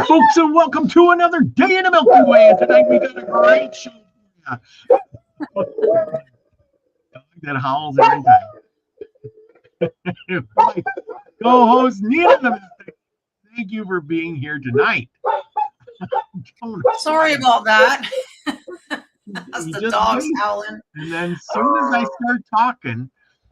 folks, and welcome to another day in the Milky Way. And tonight we got a great show for you. That howls every time. My co-host Nina the Mystic, thank you for being here tonight. Sorry about that. That's the dogs howling. And then as soon as I start talking,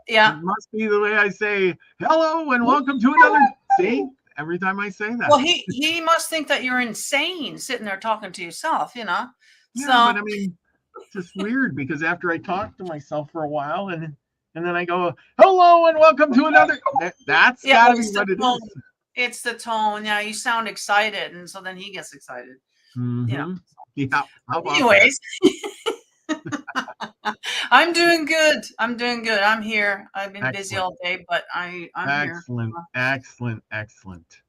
yeah, it must be the way I say hello and welcome to another. See, every time I say that. Well, he must think that you're insane sitting there talking to yourself, you know. Yeah, so, but I mean, it's just weird because after I talk to myself for a while and then I go, hello and welcome to another. That's gotta be what it is. It's the tone. Yeah, you sound excited, and so then he gets excited. Mm-hmm. You know. Yeah. Anyways. I'm doing good. I'm here. I've been busy all day, but I'm excellent, here. Excellent.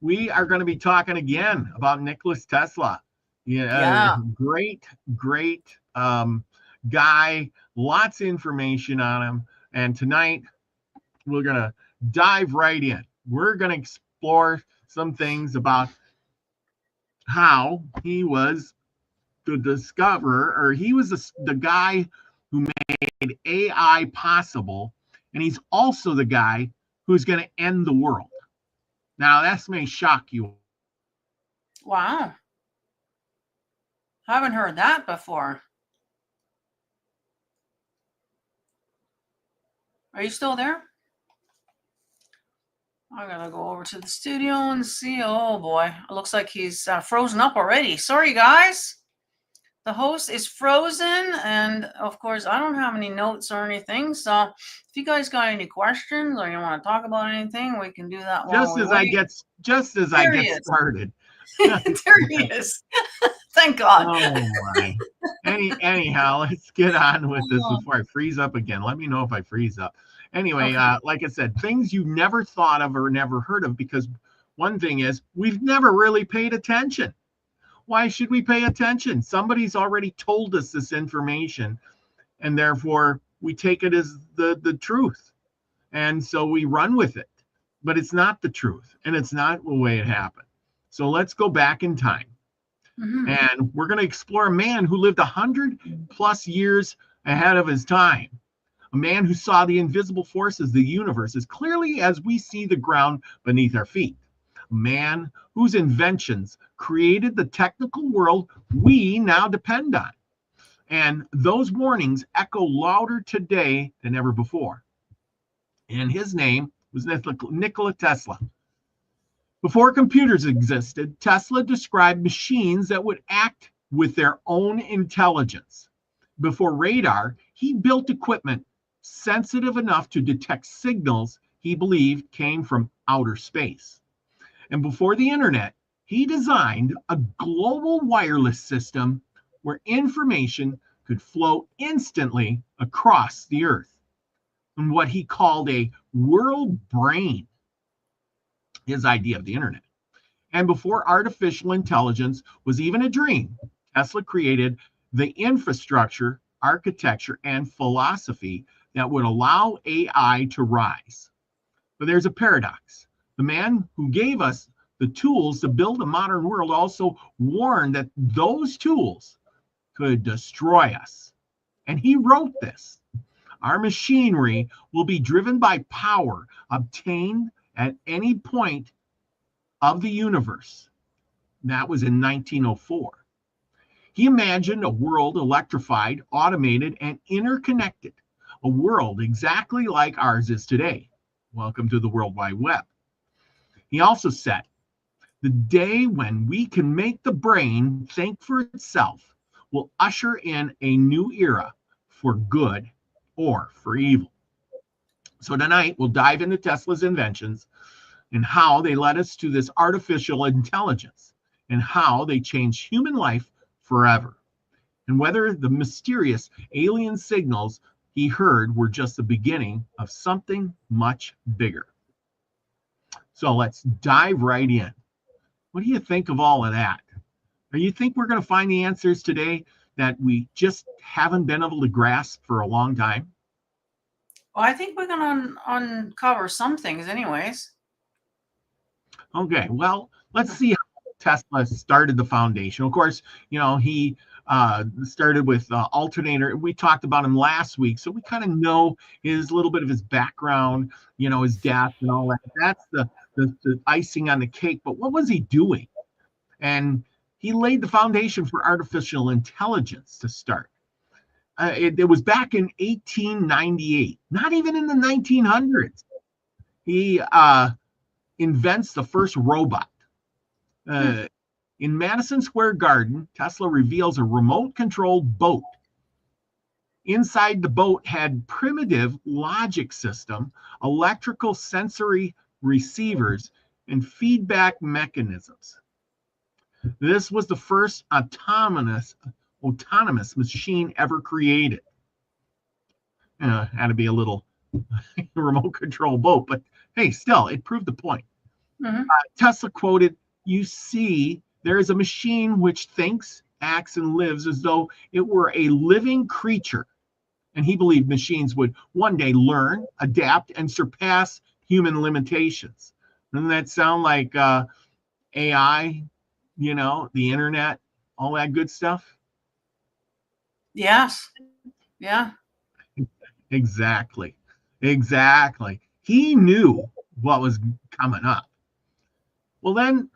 We are going to be talking again about Nikola Tesla. Yeah. Great guy. Lots of information on him. And tonight we're going to dive right in. We're going to explore some things about how he was the discoverer, or he was the guy who made AI possible, and he's also the guy who's going to end the world. Now, that may shock you. Wow. I haven't heard that before. Are you still there? I gotta go over to the studio and see. Oh boy, it looks like he's frozen up already. Sorry, guys. The host is frozen, and of course, I don't have any notes or anything. So, if you guys got any questions or you want to talk about anything, we can do that. Just as I get started. There he is. Thank God. Oh my. Anyhow, let's get on with this before I freeze up again. Let me know if I freeze up. Anyway, okay. Like I said, things you never thought of or never heard of, because one thing is we've never really paid attention. Why should we pay attention? Somebody's already told us this information, and therefore we take it as the truth. And so we run with it. But it's not the truth, and it's not the way it happened. So let's go back in time. Mm-hmm. And we're going to explore a man who lived 100+ years ahead of his time. A man who saw the invisible forces of the universe as clearly as we see the ground beneath our feet. A man whose inventions created the technical world we now depend on. And those warnings echo louder today than ever before. And his name was Nikola Tesla. Before computers existed, Tesla described machines that would act with their own intelligence. Before radar, he built equipment sensitive enough to detect signals he believed came from outer space. And before the internet, he designed a global wireless system where information could flow instantly across the earth, and what he called a world brain, his idea of the internet. And before artificial intelligence was even a dream, Tesla created the infrastructure, architecture, and philosophy that would allow AI to rise. But there's a paradox. The man who gave us the tools to build a modern world also warned that those tools could destroy us. And he wrote this. Our machinery will be driven by power obtained at any point of the universe. That was in 1904. He imagined a world electrified, automated, and interconnected, a world exactly like ours is today. Welcome to the World Wide Web. He also said, the day when we can make the brain think for itself will usher in a new era for good or for evil. So tonight we'll dive into Tesla's inventions and how they led us to this artificial intelligence and how they changed human life forever, and whether the mysterious alien signals he heard were just the beginning of something much bigger. So let's dive right in. What do you think of all of that? Do you think we're going to find the answers today that we just haven't been able to grasp for a long time? Well, I think we're going to uncover some things anyways. Okay, well, let's see how Tesla started the foundation. Of course, he started with alternator. We talked about him last week, so we kind of know his little bit of his background, his death and all that. That's the icing on the cake. But what was he doing? And he laid the foundation for artificial intelligence to start. It was back in 1898, not even in the 1900s. He invents the first robot. In Madison Square Garden, Tesla reveals a remote-controlled boat. Inside the boat had primitive logic system, electrical sensory receivers, and feedback mechanisms. This was the first autonomous machine ever created. Had to be a little remote control boat, but hey, still, it proved the point. Tesla quoted, "You see, there is a machine which thinks, acts, and lives as though it were a living creature." And he believed machines would one day learn, adapt, and surpass human limitations. Doesn't that sound like AI, the internet, all that good stuff? Yes. Yeah. Exactly. He knew what was coming up. Well, then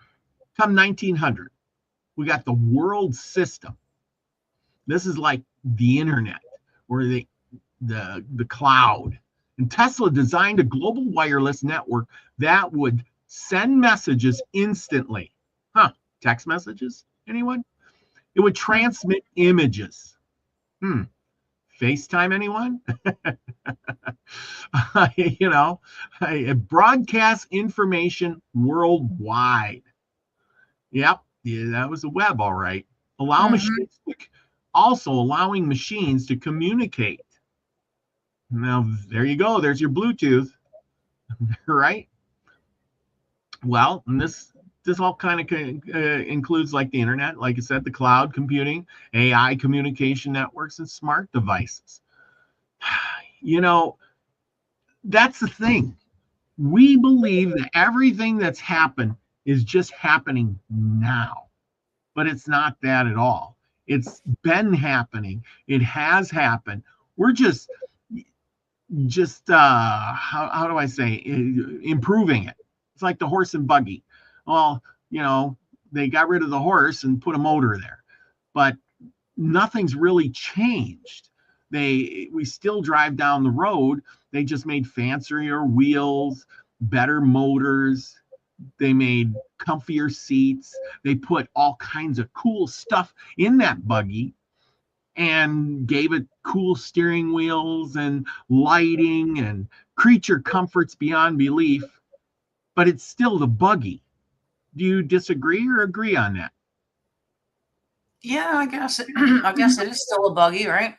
come 1900, we got the world system. This is like the internet or the cloud. And Tesla designed a global wireless network that would send messages instantly. Text messages? Anyone? It would transmit images. FaceTime, anyone? Broadcast information worldwide. Yep, yeah, that was the web, all right. Allowing machines to communicate. Now, there you go. There's your Bluetooth, right? Well, and this all kind of includes like the internet, like I said, the cloud computing, AI communication networks, and smart devices. That's the thing. We believe that everything that's happened is just happening now, but it's not that at all. It's been happening. It has happened. We're just how do I say, improving it. It's like the horse and buggy. Well, they got rid of the horse and put a motor there, but nothing's really changed. We still drive down the road. They just made fancier wheels, better motors. They made comfier seats. They put all kinds of cool stuff in that buggy and gave it cool steering wheels and lighting and creature comforts beyond belief. But it's still the buggy. Do you disagree or agree on that? Yeah, I guess it is still a buggy, right?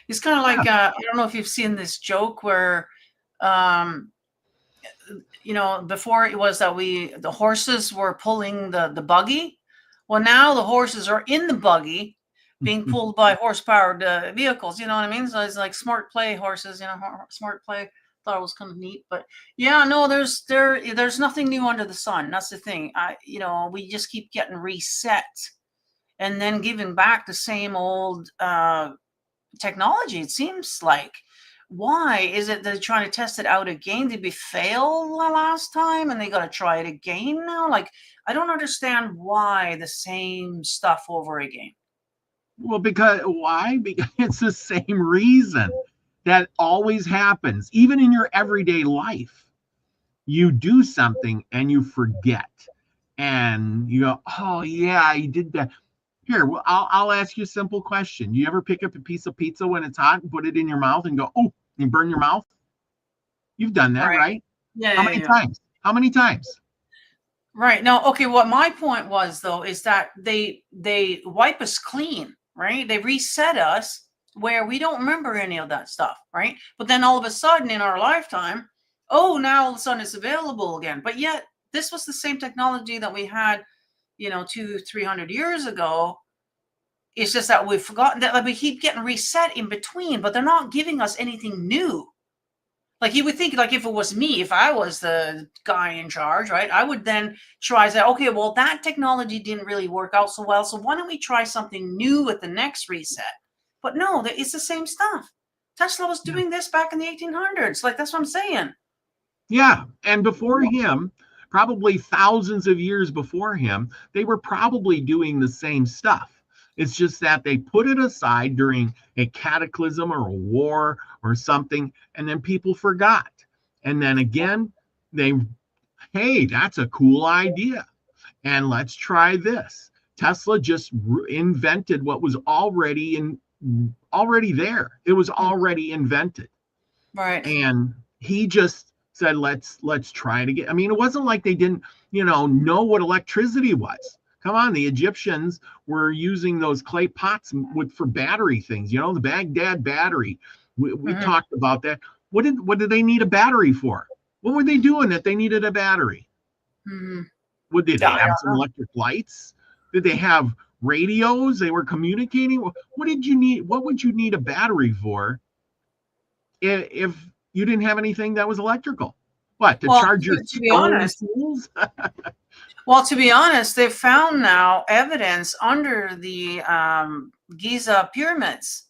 It's kind of like I don't know if you've seen this joke where before it was that the horses were pulling the buggy. Well, now the horses are in the buggy being pulled by horse-powered vehicles. You know what I mean? So it's like smart play horses, smart play. Thought it was kind of neat, but yeah, no, there's nothing new under the sun. That's the thing. We just keep getting reset and then giving back the same old technology. It seems like. Why is it they're trying to test it out again? Did we fail the last time and they got to try it again now? Like, I don't understand why the same stuff over again. Well, why? Because it's the same reason. That always happens, even in your everyday life. You do something and you forget, and you go, "Oh yeah, I did that." Here, well, I'll ask you a simple question. You ever pick up a piece of pizza when it's hot and put it in your mouth and go, "Oh," you burn your mouth? You've done that, right? Yeah. How many times? How many times? Right. Now, okay, what my point was though is that they wipe us clean, right? They reset us where we don't remember any of that stuff, right? But then all of a sudden in our lifetime, now all of a sudden it's available again. But yet this was the same technology that we had, 200-300 years ago. It's just that we've forgotten that we keep getting reset in between, but they're not giving us anything new. Like you would think, like if it was me, if I was the guy in charge, right, I would then try to say, okay, well, that technology didn't really work out so well, so why don't we try something new with the next reset? But no, it's the same stuff. Tesla was doing this back in the 1800s. Like, that's what I'm saying. Yeah, and before him, probably thousands of years before him, they were probably doing the same stuff. It's just that they put it aside during a cataclysm or a war or something, and then people forgot. And then again, they, hey, that's a cool idea. And let's try this. Tesla just invented what was already there. It was already invented. Right. And he just said, let's try it again. I mean, it wasn't like they didn't, know what electricity was. Come on, the Egyptians were using those clay pots for battery things, the Baghdad battery. We talked about that. What did they need a battery for? What were they doing that they needed a battery? Did they have some electric lights? Did they have radios? They were communicating. What did you need? What would you need a battery for if you didn't have anything that was electrical? What, to charge your to be honest, tools? well, to be honest, they've found now evidence under the Giza pyramids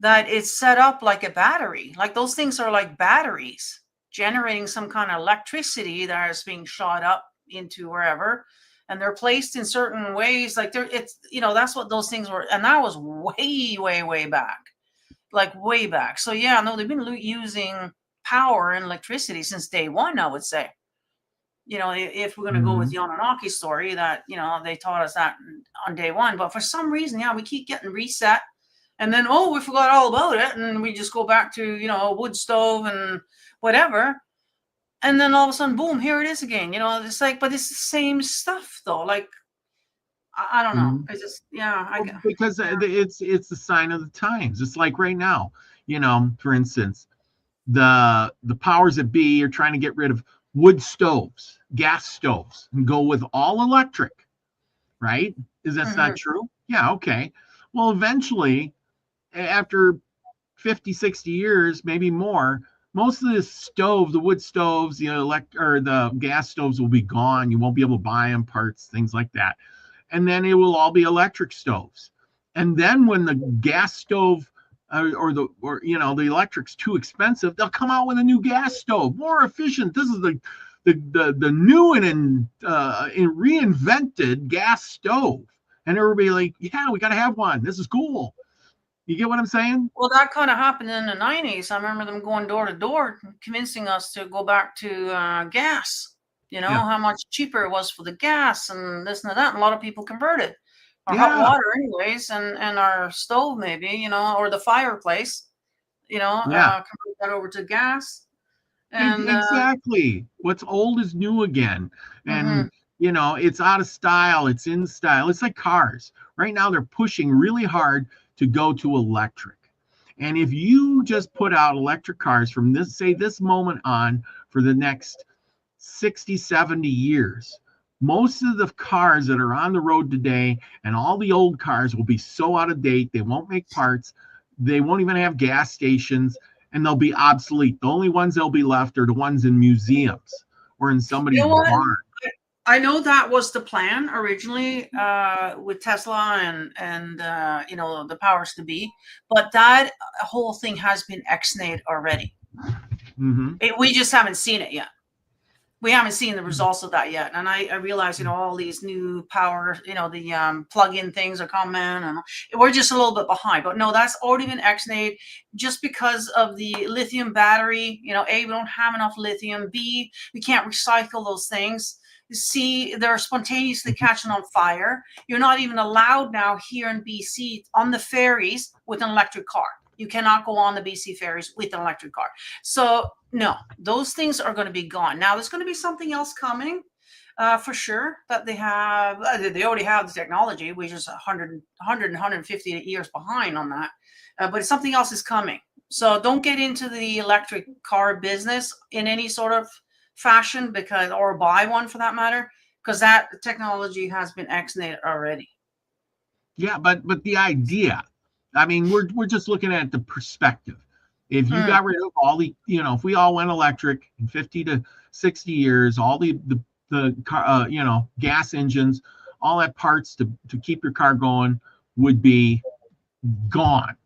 that it's set up like a battery. Like those things are like batteries generating some kind of electricity that is being shot up into wherever, and they're placed in certain ways. Like it's that's what those things were, and that was way back, like way back. So yeah, no, they've been using power and electricity since day one, I would say. If we're going to go with the Anunnaki story, that they taught us that on day one, but for some reason, we keep getting reset, and then we forgot all about it, and we just go back to a wood stove and whatever, and then all of a sudden, boom, here it is again. It's like, but it's the same stuff though. Like I don't know. It's just because it's the sign of the times. It's like right now, for instance, the powers that be are trying to get rid of wood stoves, gas stoves, and go with all electric, right? Is that not true? Yeah, okay. Well, eventually, after 50, 60 years, maybe more, most of the wood stoves, the gas stoves will be gone. You won't be able to buy them, parts, things like that. And then it will all be electric stoves. And then when the gas stove or the electric's too expensive, they'll come out with a new gas stove, more efficient. This is the new and reinvented gas stove, and everybody like, yeah, we got to have one. This is cool. You get what I'm saying? Well, that kind of happened in the 90s. I remember them going door to door, convincing us to go back to gas. How much cheaper it was for the got and this and that. And a lot of people converted. Our hot water anyways, and our stove maybe, or the fireplace, convert that over to gas. And exactly. What's old is new again. And it's out of style, it's in style. It's like cars. Right now they're pushing really hard to go to electric. And if you just put out electric cars from this moment on for the next 60, 70 years, most of the cars that are on the road today and all the old cars will be so out of date, they won't make parts, they won't even have gas stations, and they'll be obsolete. The only ones that'll be left are the ones in museums or in somebody's barn. I know that was the plan originally with Tesla and the powers to be, but that whole thing has been ex-nayed already. We just haven't seen it yet. We haven't seen the results of that yet. And I realize, all these new power, the plug-in things are coming, and we're just a little bit behind. But no, that's already been ex-nayed just because of the lithium battery. A, we don't have enough lithium. B, we can't recycle those things. C, they're spontaneously catching on fire. You're not even allowed now here in BC on the ferries with an electric car. You cannot go on the BC ferries with an electric car. So no, those things are going to be gone. Now there's going to be something else coming for sure that they have. They already have the technology. We're just 100 and 150 years behind on that. But something else is coming. So don't get into the electric car business in any sort of fashion or buy one for that matter, because that technology has been ex-nayed already. Yeah, but the idea, I mean, we're just looking at the perspective. If you Mm. got rid of all the, if we all went electric in 50 to 60 years, all the car, gas engines, all that parts to keep your car going would be gone.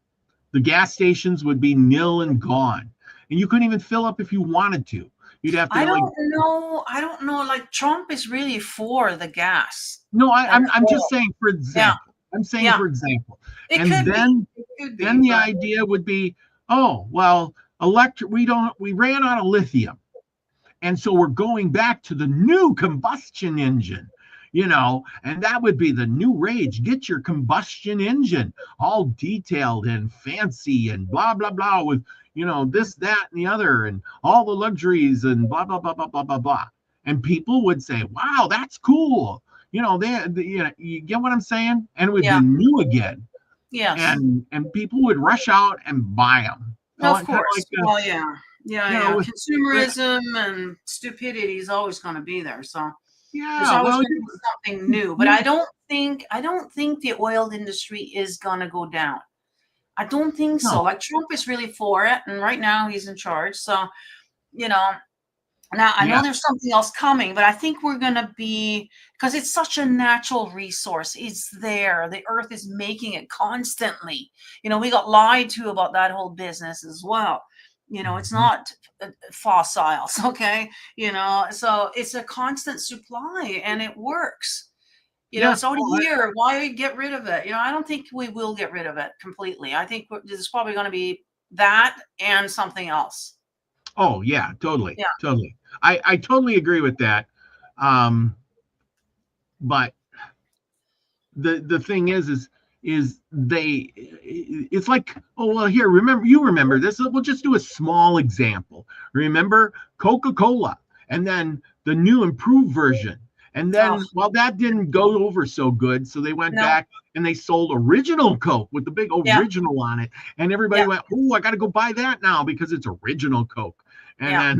The gas stations would be nil and gone. And you couldn't even fill up if you wanted to. You'd have I to like, don't know. I don't know. Like Trump is really for the gas no, and I'm just oil. saying for Yeah, example. I'm saying yeah. for example. It And could be. then It could then be, the but idea would be, oh, well, we ran out of lithium. And so we're going back to the new combustion engine, and that would be the new rage. Get your combustion engine all detailed and fancy and blah, blah, blah with, this, that, and the other, and all the luxuries and blah, blah, blah, blah, blah, blah, blah. And people would say, wow, that's cool. You get what I'm saying? And it would be yeah, new again. yes. And people would rush out and buy them. Of Kind of like, course. Well, yeah. Yeah, you yeah. know, Consumerism and stupidity is always going to be there. So there's yeah, always well, going to be something new. But I don't think the oil industry is going to go down. I don't think no, so. Like Trump is really for it, and right now he's in charge. So, you know, now I know yeah, there's something else coming, but I think we're going to be, because it's such a natural resource. It's there. The earth is making it constantly. We got lied to about that whole business as well. It's mhm, not fossils, okay? So it's a constant supply and it works. yeah. It's already Well, here. Why get rid of it? I don't think we will get rid of it completely. I think this is probably going to be that and something else. oh yeah, totally, Yeah. totally. I totally agree with that. Um, but the thing is it's like, oh well, here, remember this. We'll just do a small example. Remember Coca-Cola, and then the new improved version. And Oh, then, well, that didn't go over so good, so they went no. back and they sold original Coke with the big Yeah. original on it. And everybody Yeah. went, oh, I got to go buy that now because it's original Coke. And Yeah.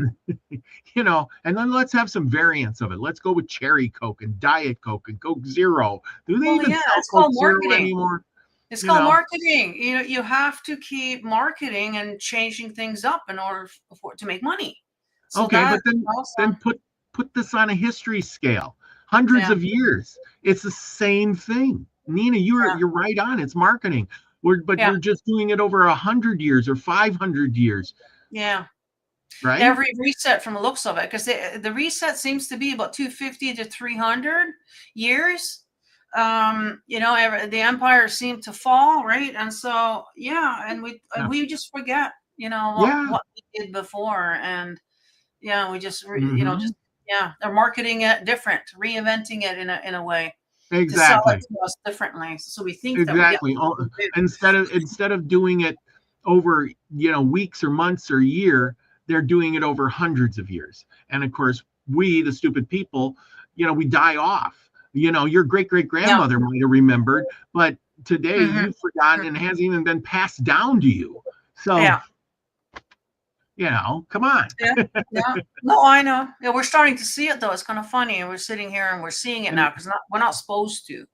then, and then let's have some variants of it. Let's go with cherry Coke and Diet Coke and Coke Zero. Do they Well, even yeah, sell it's Coke called Zero marketing. anymore? It's You called know, marketing. You have to keep marketing and changing things up in order to make money. So okay, that but then also, then put this on a history scale. Hundreds yeah, of years. It's the same thing. Nina, yeah, you're right on. It's marketing. But yeah, we're just doing it over 100 years or 500 years, yeah. right? Every reset from the looks of it, because the reset seems to be about 250 to 300 years. The empires seem to fall, right? And so, yeah, and Yeah. we just forget, Yeah. what we did before, and yeah, we just, Hmm. yeah, they're marketing it different, reinventing it in a way to sell it Exactly. to us differently. So we think that we get Exactly. Oh, something new. instead of doing it over, weeks or months or a year, they're doing it over hundreds of years. And of course, we, the stupid people, we die off. Your great great Yeah. grandmother might have remembered, but today Hmm. you've forgotten and it hasn't even been passed down to you. So, Yeah. come on. Yeah. Yeah. No, I know. Yeah, we're starting to see it though. It's kind of funny. We're sitting here and we're seeing it now And because we're not supposed to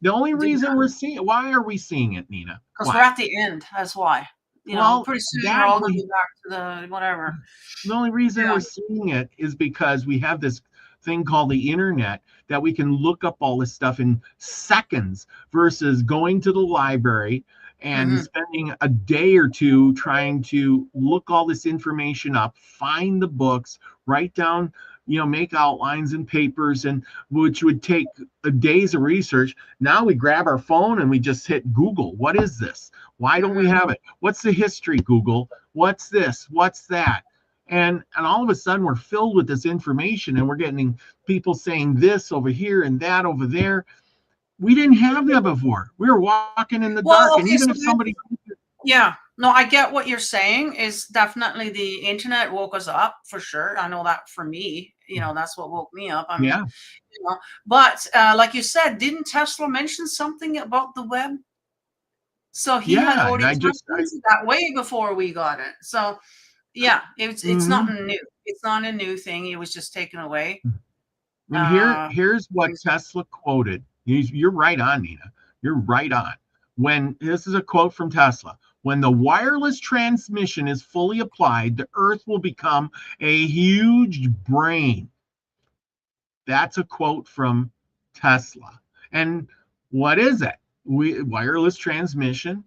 the only do reason that we're seeing it, why are we seeing it, Nina? because we're Why? at the end. That's why. Well, Pretty soon we're that all going to we be back to the whatever. The only reason Yeah. we're seeing it is because we have this thing called the internet that we can look up all this stuff in seconds versus going to the library and Hmm. spending a day or two trying to look all this information up, find the books, write down, make outlines and papers, and which would take a days of research. Now we grab our phone and we just hit Google. What is this? Why don't we Hmm. have it? What's the history, Google? What's this? What's that? And all of a sudden we're filled with this information and we're getting people saying this over here and that over there. We didn't have that before. We were walking in the dark, Well, and okay, even so if somebody, yeah, no, I get what you're saying. Is definitely the internet woke us up for sure. I know that for me. That's what woke me up. I mean, yeah, but like you said, didn't Tesla mention something about the web? So he had yeah, and already I tapped just I into that way before we got it. So yeah, it's not mhm. new. It's not a new thing. It was just taken away. And Uh, here's what Tesla quoted. You're right on, Nina. You're right on. When this is a quote from Tesla. When the wireless transmission is fully applied, the Earth will become a huge brain. That's a quote from Tesla. And what is it? Wireless transmission,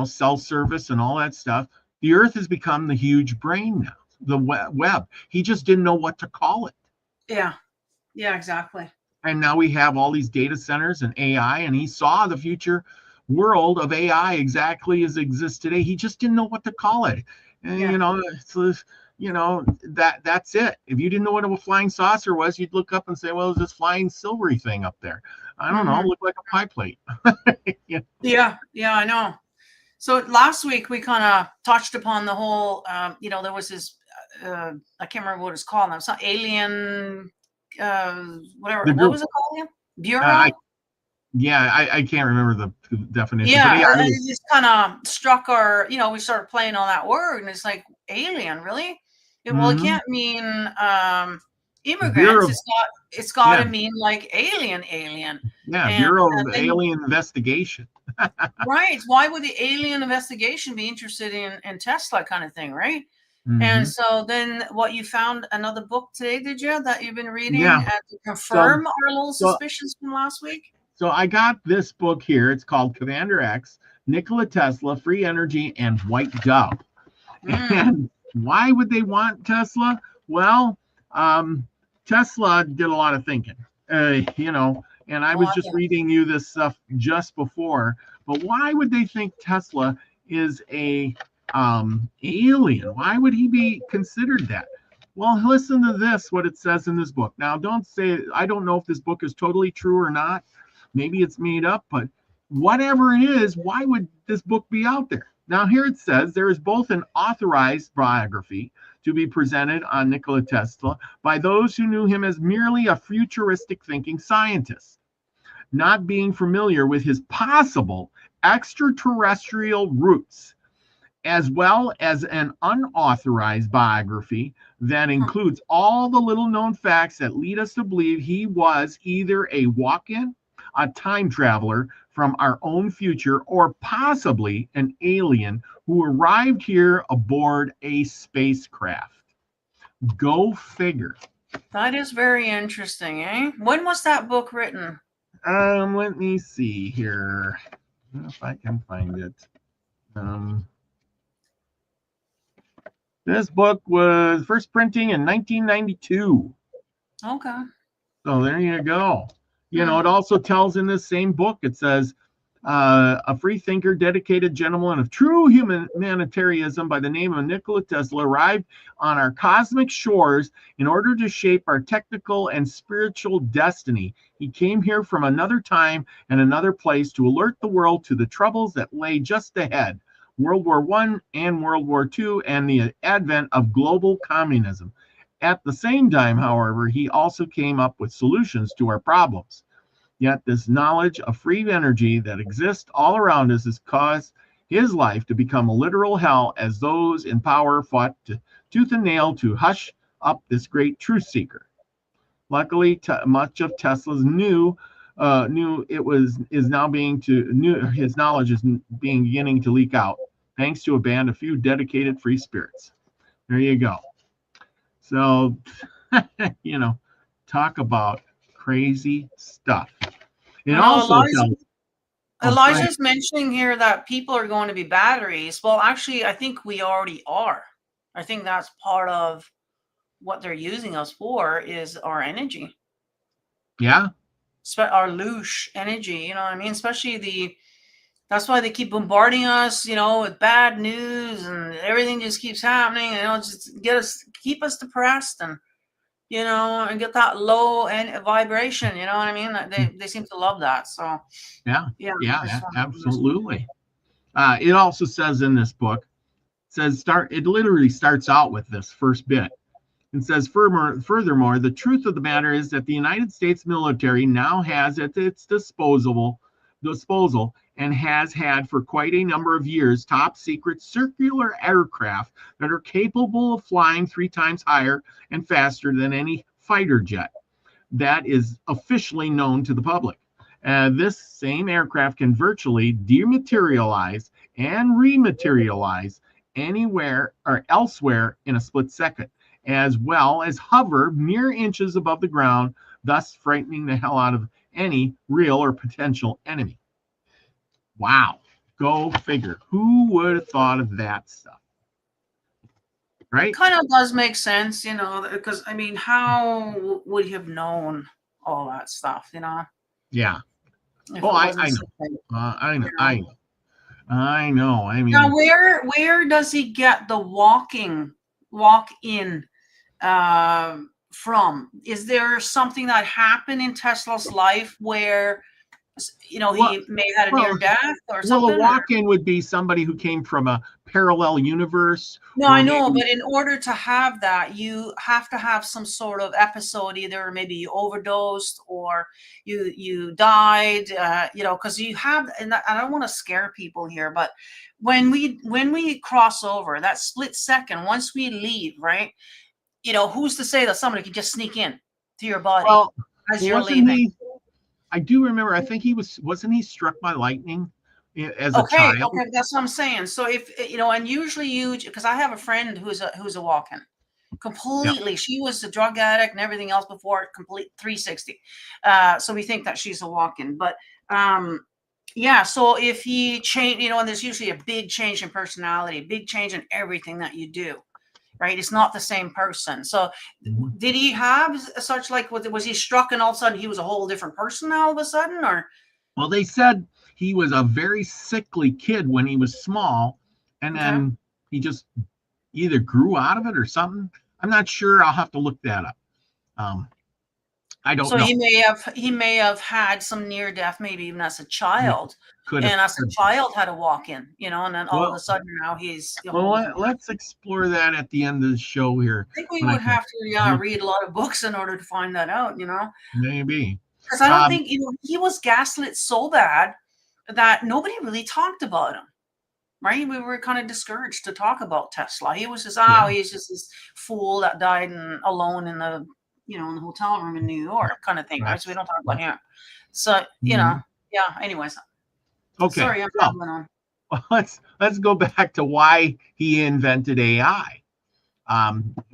cell service and all that stuff. The Earth has become the huge brain now, the web. He just didn't know what to call it. Yeah. Yeah, exactly. And now we have all these data centers and AI, and he saw the future world of AI exactly as it exists today. He just didn't know what to call it. And, that's it. If you didn't know what a flying saucer was, you'd look up and say, well, is this flying silvery thing up there? I don't know, look like a pie plate. Yeah, I know. So last week we kind of touched upon the whole, there was this, I can't remember what it's called now. It's not alien, whatever. What was it called again? Bureau? I can't remember the definition. Yeah, but it just kind of struck our, we started playing on that word, and it's like, alien, really? Well, it can't mean immigrants. It's got to mean like alien. Yeah, Bureau of Alien Investigation. Right. Why would the alien investigation be interested in Tesla kind of thing, right? And so then what, you found another book today, did you, that you've been reading to confirm our little suspicions from last week? So I got this book here. It's called Commander X, Nikola Tesla, Free Energy, and White Dove. And why would they want Tesla? Well, Tesla did a lot of thinking, and I was just reading you this stuff just before. But why would they think Tesla is a alien? Why would he be considered that? Well, listen to this, what it says in this book. Now, I don't know if this book is totally true or not. Maybe it's made up, but whatever it is, why would this book be out there? Now, here it says there is both an authorized biography to be presented on Nikola Tesla by those who knew him as merely a futuristic thinking scientist, not being familiar with his possible extraterrestrial roots, as well as an unauthorized biography that includes all the little known facts that lead us to believe he was either a walk-in, a time traveler from our own future, or possibly an alien who arrived here aboard a spacecraft. Go figure. That is very interesting, eh? When was that book written? Let me see here, if I can find it. This book was first printing in 1992. Okay. So there you go. It also tells in this same book, it says, a free thinker, dedicated gentleman of true humanitarianism by the name of Nikola Tesla arrived on our cosmic shores in order to shape our technical and spiritual destiny. He came here from another time and another place to alert the world to the troubles that lay just ahead. World War I and World War II and the advent of global communism. At the same time, however, he also came up with solutions to our problems. Yet this knowledge of free energy that exists all around us has caused his life to become a literal hell as those in power fought tooth and nail to hush up this great truth seeker. Luckily, much of Tesla's his knowledge is beginning to leak out, thanks to a band of few dedicated free spirits. There you go. So, talk about crazy stuff. It also Elijah's mentioning here that people are going to be batteries. Well, actually, I think we already are. I think that's part of what they're using us for, is our energy. Yeah. Our loosh energy, you know what I mean? Especially that's why they keep bombarding us, with bad news, and everything just keeps happening, just keep us depressed, and and get that low vibration, you know what I mean? They seem to love that. So yeah, absolutely. It also says in this book, it literally starts out with this first bit. It says, furthermore, the truth of the matter is that the United States military now has at its disposal and has had for quite a number of years top secret circular aircraft that are capable of flying 3 times higher and faster than any fighter jet that is officially known to the public. This same aircraft can virtually dematerialize and rematerialize anywhere or elsewhere in a split second, as well as hover mere inches above the ground, thus frightening the hell out of any real or potential enemy. Wow. Go figure. Who would have thought of that stuff? Right? It kind of does make sense, because I mean, how would you have known all that stuff, Yeah. if Oh, it wasn't I know. something, I know. you know? I know. I Now, mean, where does he get the walk in from? Is there something that happened in Tesla's life where he may have had a near well, death or a something? walk-in would be somebody who came from a parallel universe. No, Or I know, maybe, but in order to have that, you have to have some sort of episode. Either maybe you overdosed or you died. Because you have, and I don't want to scare people here, but when we cross over that split second, once we leave, right? Who's to say that somebody could just sneak in to your body well, as you're wasn't leaving? he? I do remember. I think wasn't he struck by lightning as a Okay, child? that's what I'm saying. So if and usually because I have a friend who's a walk-in. Yeah. Completely. She was a drug addict and everything else before, complete 360. So we think that she's a walk-in. But yeah, so if he change, and there's usually a big change in personality, big change in everything that you do, right? It's not the same person. So did he have such, like, was he struck and all of a sudden he was a whole different person all of a sudden, or? Well, they said he was a very sickly kid when he was small, and Okay. then he just either grew out of it or something. I'm not sure. I'll have to look that up. I don't So know. he may have had some near death, maybe even as a child, Could have. and as a child had a walk in, and then all of a sudden now he's a whole different. Let's explore that at the end of the show here. I think we would have to read a lot of books in order to find that out, Maybe. because I don't think he was gaslit so bad that nobody really talked about him. Right? We were kind of discouraged to talk about Tesla. He was just, he's just this fool that died alone in the, in the hotel room in New York, kind of thing. Right? So we don't talk about him. So yeah. Anyways. Okay. Sorry, I'm rambling on. Let's go back to why he invented AI,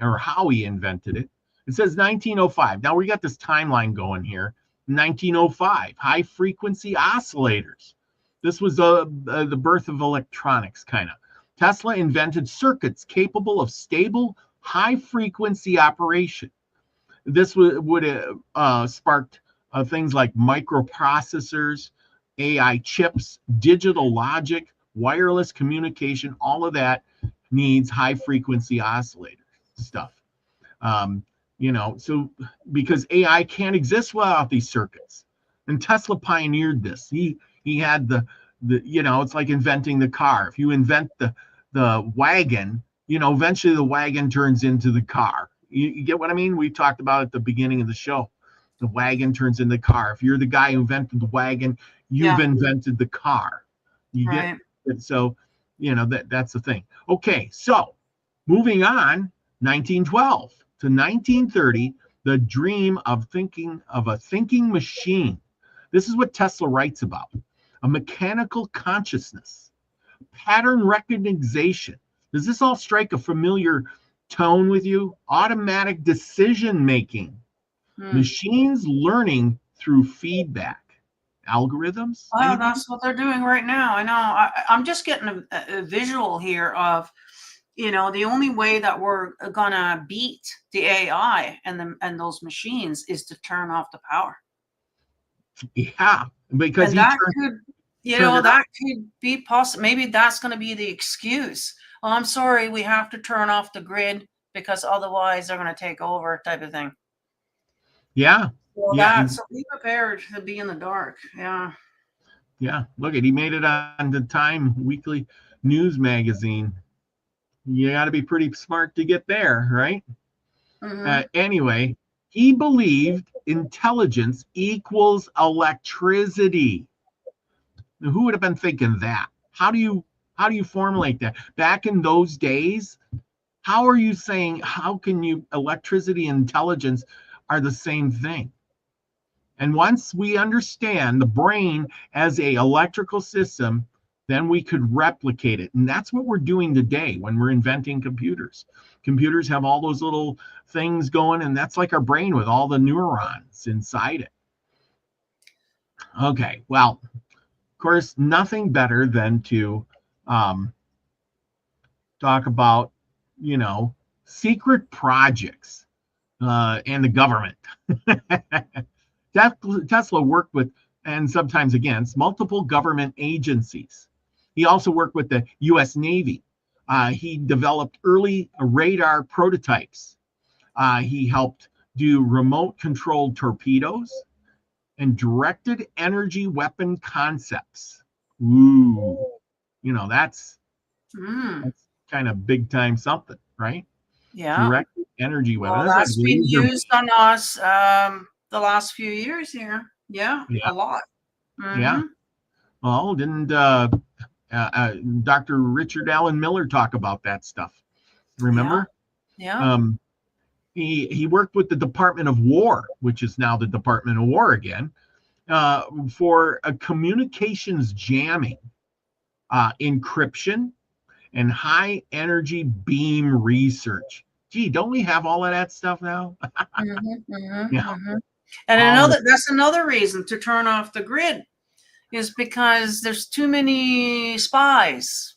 or how he invented it. It says 1905. Now we got this timeline going here. 1905, high frequency oscillators. This was the birth of electronics, kind of. Tesla invented circuits capable of stable, high-frequency operation. This would have sparked things like microprocessors, AI chips, digital logic, wireless communication. All of that needs high-frequency oscillator stuff. So because AI can't exist without these circuits. And Tesla pioneered this. He had the it's like inventing the car. If you invent the wagon, eventually the wagon turns into the car. You get what I mean? We talked about at the beginning of the show. The wagon turns into the car. If you're the guy who invented the wagon, you've invented the car. You get it? So, that's the thing. Okay, so moving on, 1912 to 1930, the dream of a thinking machine. This is what Tesla writes about. A mechanical consciousness, pattern recognition. Does this all strike a familiar tone with you? Automatic decision making, machines learning through feedback, algorithms. Well, that's what they're doing right now. I know. I'm just getting a visual here of, the only way that we're gonna beat the AI and those machines is to turn off the power. Yeah, because that could be possible. Maybe that's going to be the excuse. Oh, I'm sorry, we have to turn off the grid because otherwise they're going to take over, type of thing. Yeah. So be prepared to be in the dark. Yeah. Yeah. Look, he made it on the Time Weekly News magazine. You got to be pretty smart to get there, right? Anyway, he believed intelligence equals electricity. Now, who would have been thinking that? How do you formulate that? Back in those days, how can electricity and intelligence are the same thing? And once we understand the brain as a electrical system, then we could replicate it. And that's what we're doing today when we're inventing computers. Computers have all those little things going, and that's like our brain with all the neurons inside it. Okay, well, of course, nothing better than to talk about, secret projects and the government. Tesla worked with, and sometimes against, multiple government agencies. He also worked with the U.S. Navy. He developed early radar prototypes. He helped do remote-controlled torpedoes and directed energy weapon concepts. Ooh, that's kind of big time something, right? Yeah. Directed energy weapon. Well, That's that's like been laser. used on us the last few years here. Yeah, Yeah. a lot. Yeah. Well, didn't Dr. Richard Allen Miller talk about that stuff? Remember? Yeah. He worked with the Department of War, which is now the Department of War again, for a communications jamming, encryption, and high energy beam research. Gee, don't we have all of that stuff now? Yeah. And that's another reason to turn off the grid, is because there's too many spies.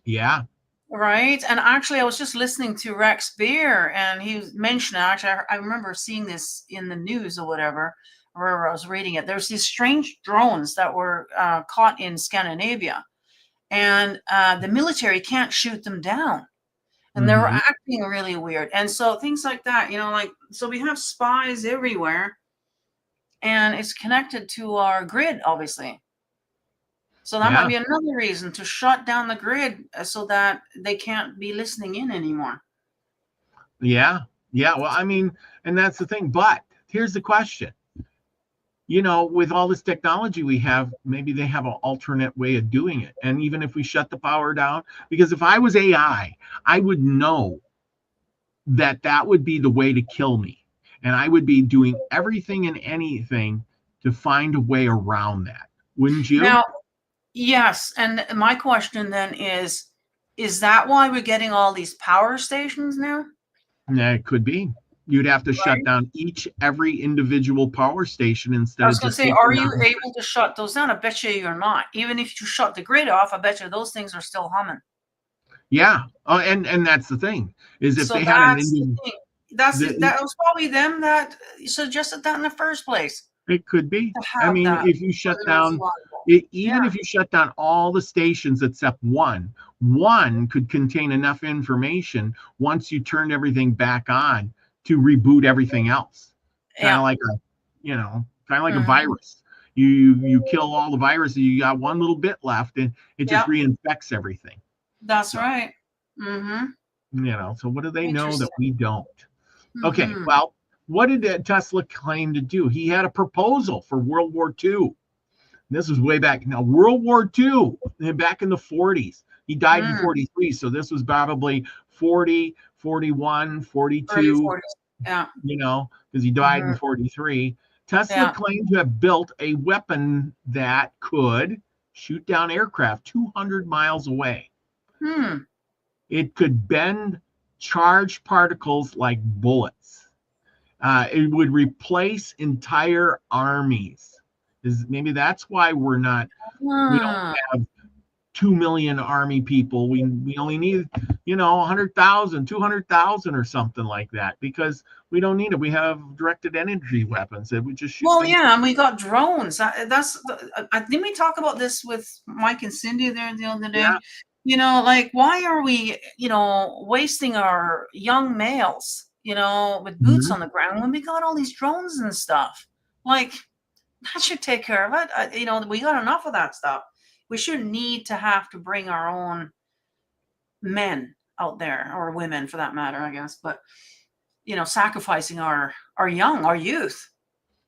Yeah. Right. And actually, I was just listening to Rex Beer, and he was mentioning, actually, I remember seeing this in the news or whatever, or wherever I was reading it. There's these strange drones that were caught in Scandinavia, and the military can't shoot them down. And they were acting really weird. And so things like that, so we have spies everywhere, and it's connected to our grid, obviously. So that might be another reason to shut down the grid so that they can't be listening in anymore. Yeah. Yeah. Well, I mean, and that's the thing. But here's the question. With all this technology we have, maybe they have an alternate way of doing it. And even if we shut the power down, because if I was AI, I would know that would be the way to kill me. And I would be doing everything and anything to find a way around that. Wouldn't you? Now, yes. And my question then is that why we're getting all these power stations now? Yeah, it could be. You'd have to shut down every individual power station instead of just. I was going to say, are you able to shut those down? I bet you you're not. Even if you shut the grid off, I bet you those things are still humming. Yeah. And that's the thing, is if they had an Indian. That was probably them that suggested that in the first place. It could be. I mean, if you shut down, if you shut down all the stations except one could contain enough information once you turned everything back on to reboot everything else. Kind of like a virus. You kill all the viruses, you got one little bit left, and it just reinfects everything. That's right. So what do they know that we don't? Okay, well, what did Tesla claim to do? He had a proposal for World War II. This was way back. Now, World War II, back in the 40s. He died in 43, so this was probably 40, 41, 42. Yeah. Because he died in 43. Tesla claimed to have built a weapon that could shoot down aircraft 200 miles away. It could bend charged particles like bullets. It would replace entire armies. Maybe that's why we don't have 2 million army people. We only need 100,000, 200,000 or something like that, because we don't need it. We have directed energy weapons that we just shoot. Well, yeah, and we got drones. Didn't we talk about this with Mike and Cindy there the other day? Why are we wasting our young males with boots on the ground when we got all these drones and stuff? That should take care of it. We got enough of that stuff. We shouldn't need to have to bring our own men out there, or women for that matter, I guess. But sacrificing our youth.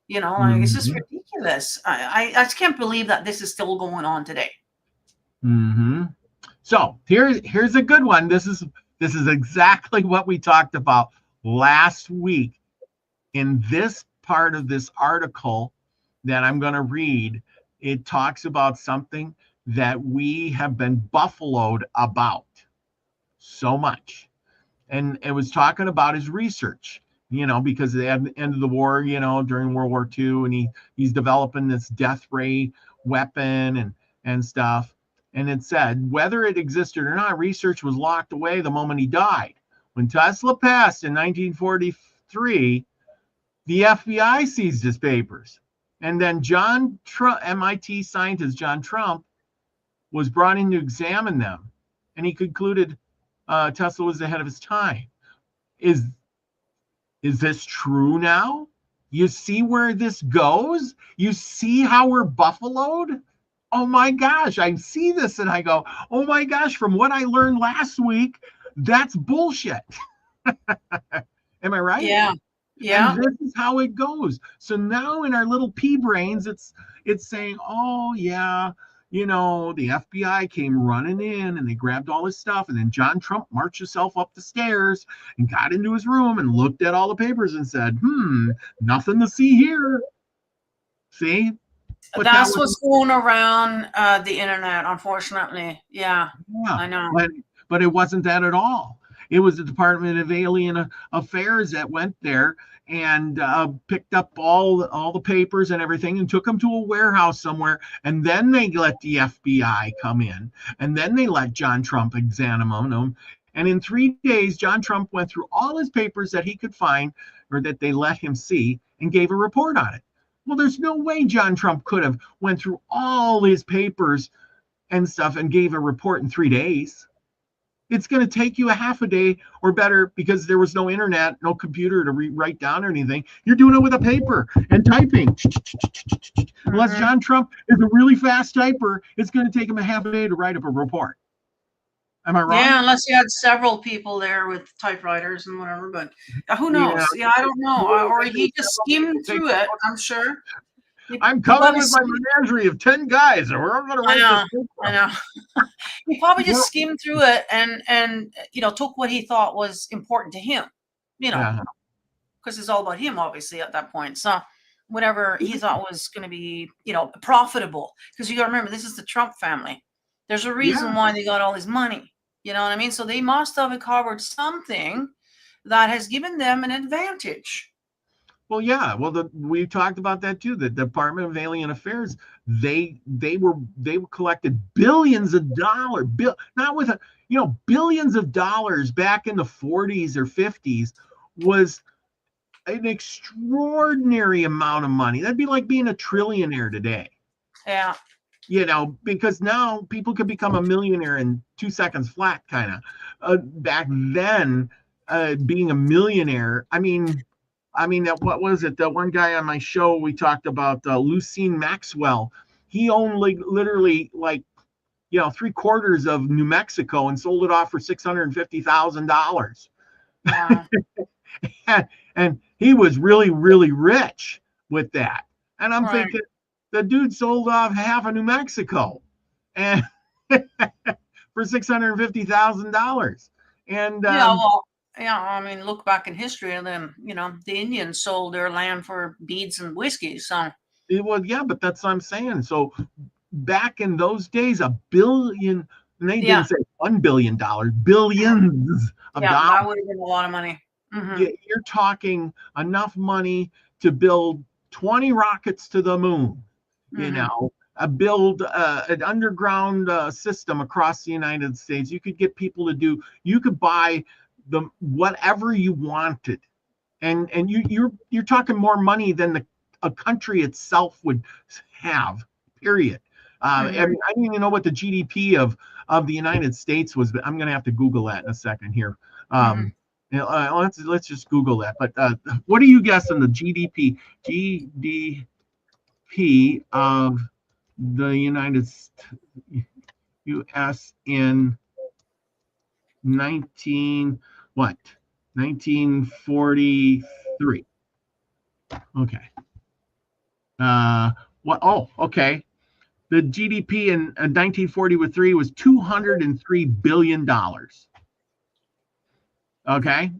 It's just ridiculous. I just can't believe that this is still going on today. So here's a good one. This is exactly what we talked about last week in this part of this article that I'm going to read, it talks about something that we have been buffaloed about so much. And it was talking about his research, because at the end of the war, during World War II, and he's developing this death ray weapon and stuff. And it said, whether it existed or not, research was locked away the moment he died. When Tesla passed in 1943, the FBI seized his papers. And then John Trump, MIT scientist John Trump, was brought in to examine them. And he concluded Tesla was ahead of his time. Is this true now? You see where this goes? You see how we're buffaloed? Oh my gosh, I see this and I go, oh my gosh, from what I learned last week, that's bullshit. Am I right? Yeah. Yeah. And this is how it goes. So now in our little pea brains, it's saying, oh yeah, the FBI came running in and they grabbed all his stuff. And then John Trump marched himself up the stairs and got into his room and looked at all the papers and said, nothing to see here. See? But that's what's going around the internet, unfortunately. Yeah, I know. But it wasn't that at all. It was the Department of Alien Affairs that went there and picked up all the papers and everything and took them to a warehouse somewhere. And then they let the FBI come in. And then they let John Trump examine them. And in 3 days, John Trump went through all his papers that he could find or that they let him see and gave a report on it. Well, there's no way John Trump could have went through all his papers and stuff and gave a report in 3 days. It's going to take you a half a day or better because there was no internet, no computer to write down or anything. You're doing it with a paper and typing. Unless John Trump is a really fast typer, it's going to take him a half a day to write up a report. Am I wrong? Yeah, unless you had several people there with typewriters and whatever, but who knows? Yeah, I don't know. Or he just skimmed through it, I'm sure. I'm coming with my menagerie of 10 guys, and we're going to write this. I know. He probably just skimmed through it and took what he thought was important to him, because it's all about him, obviously, at that point. So whatever he thought was going to be, profitable, because you got to remember, this is the Trump family. There's a reason why they got all this money. You know what I mean? So they must have uncovered something that has given them an advantage. Well, yeah. Well, we talked about that too. The Department of Alien Affairs, they collected billions of dollars, billions of dollars back in the 40s or 50s was an extraordinary amount of money. That'd be like being a trillionaire today. Yeah. Because now people could become a millionaire in 2 seconds flat, kind of. Back then, being a millionaire, I mean, what was it? That one guy on my show, we talked about Lucene Maxwell. He owned literally 3/4 of New Mexico and sold it off for $650,000. Wow. and he was really, really rich with that. And I'm thinking, the dude sold off half of New Mexico and for $650,000. And I mean, look back in history, and then the Indians sold their land for beads and whiskey. So but that's what I'm saying. So back in those days, $1 billion, and they didn't say $1 billion, billions of dollars. That would have been a lot of money. Mm-hmm. You're talking enough money to build 20 rockets to the moon. Build an underground system across the United States. You could get people you could buy whatever you wanted, and you're talking more money than a country itself would have. Period. I don't even know what the GDP of the United States was, but I'm going to have to Google that in a second here. Let's just Google that. But what do you guess on the GDP of the U.S. in 1943? Okay. Okay. The GDP in 1943 was $203 billion. Okay.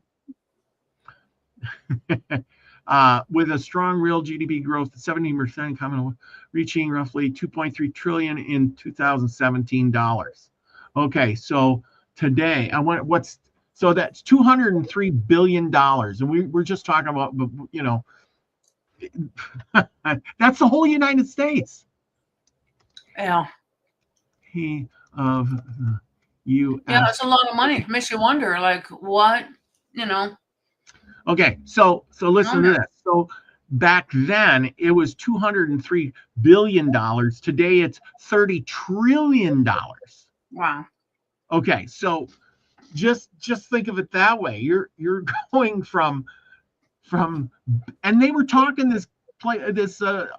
with a strong real GDP growth, 17% coming, reaching roughly 2.3 trillion in 2017 dollars. Okay, so today I want so that's 203 billion dollars, and we're just talking about, you know, that's the whole United States. Yeah. He of U.S. Yeah, that's a lot of money. Makes you wonder, like, what, you know. Okay, so listen to this. So back then it was $203 billion. Today it's $30 trillion. Wow. Okay, so just think of it that way. You're going from, and they were talking this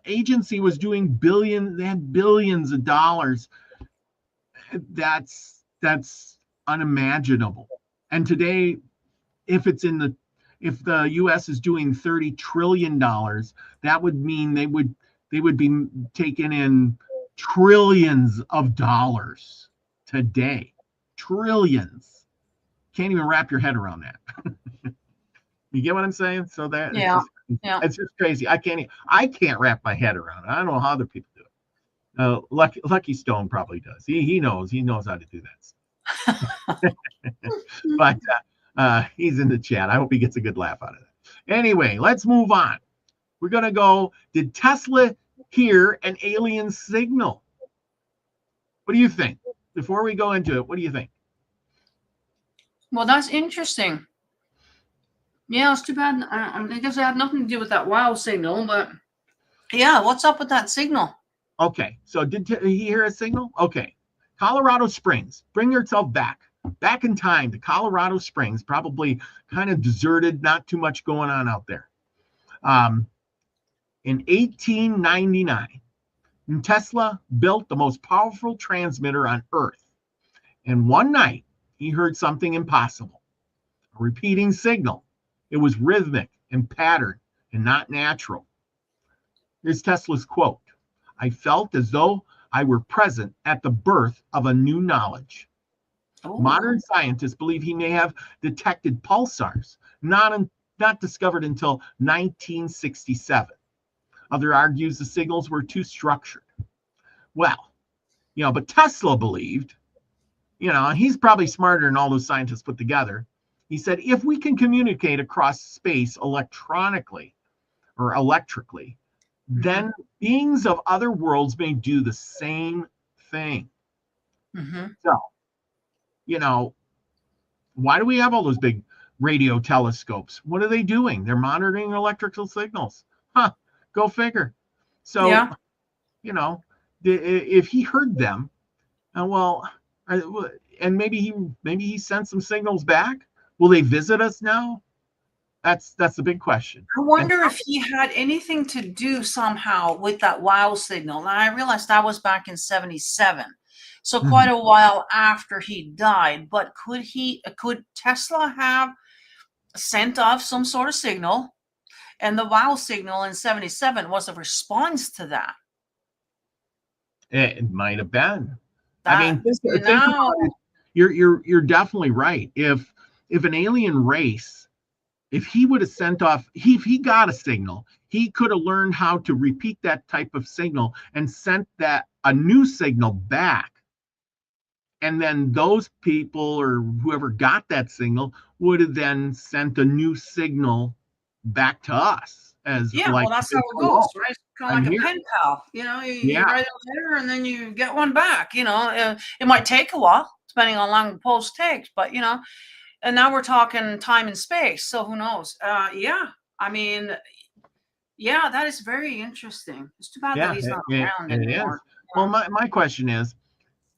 agency was doing billions, they had billions of dollars. That's unimaginable. And today, if the US is doing $30 trillion, that would mean they would be taking in trillions of dollars today. Trillions. Can't even wrap your head around that. You get what I'm saying? So that it's just crazy. I can't wrap my head around it. I don't know how other people do it. Lucky Stone probably does. He knows how to do that. But he's in the chat. I hope he gets a good laugh out of it. Anyway, let's move on. We're gonna go. Did Tesla hear an alien signal? What do you think? Before we go into it, what do you think? Well, that's interesting. Yeah, it's too bad. I guess it had nothing to do with that wow signal, but yeah, what's up with that signal? Okay, so did he hear a signal? Okay, Colorado Springs. Bring yourself back in time to Colorado Springs, probably kind of deserted, not too much going on out there. In 1899, Tesla built the most powerful transmitter on Earth. And one night, he heard something impossible, a repeating signal. It was rhythmic and patterned and not natural. Here's Tesla's quote. I felt as though I were present at the birth of a new knowledge. Oh. Modern scientists believe he may have detected pulsars, not discovered until 1967. Other argues the signals were too structured. Well, but Tesla believed, and he's probably smarter than all those scientists put together. He said, if we can communicate across space electronically or electrically, then beings of other worlds may do the same thing. Mm-hmm. So, why do we have all those big radio telescopes? What are they doing? They're monitoring electrical signals. Go figure. So, yeah. If he heard them, and maybe he sent some signals back. Will they visit us now? That's the big question. I wonder if he had anything to do somehow with that wow signal. And I realized that was back in 1977. So quite a while after he died. But could Tesla have sent off some sort of signal? And the wow signal in 1977 was a response to that. It might have been. Think about it. You're definitely right. If an alien race, if he would have sent off, if he got a signal, he could have learned how to repeat that type of signal and sent a new signal back. And then those people or whoever got that signal would have then sent a new signal back to us. That's how it goes, right? Kind of like a pen pal. You write a letter and then you get one back. It might take a while, depending on how long the post takes, but and now we're talking time and space, so who knows? That is very interesting. It's too bad that he's not around anymore. Well, my question is,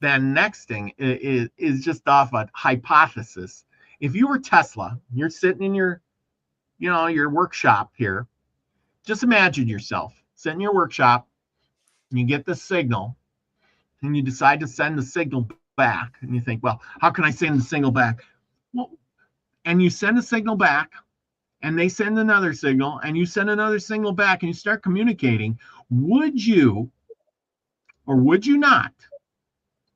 then next thing is just off a hypothesis. If you were Tesla, you're sitting in your workshop here. Just imagine yourself sitting in your workshop, and you get the signal, and you decide to send the signal back, and you think, well, how can I send the signal back? Well, and you send a signal back, and they send another signal, and you send another signal back, and you start communicating. Would you or would you not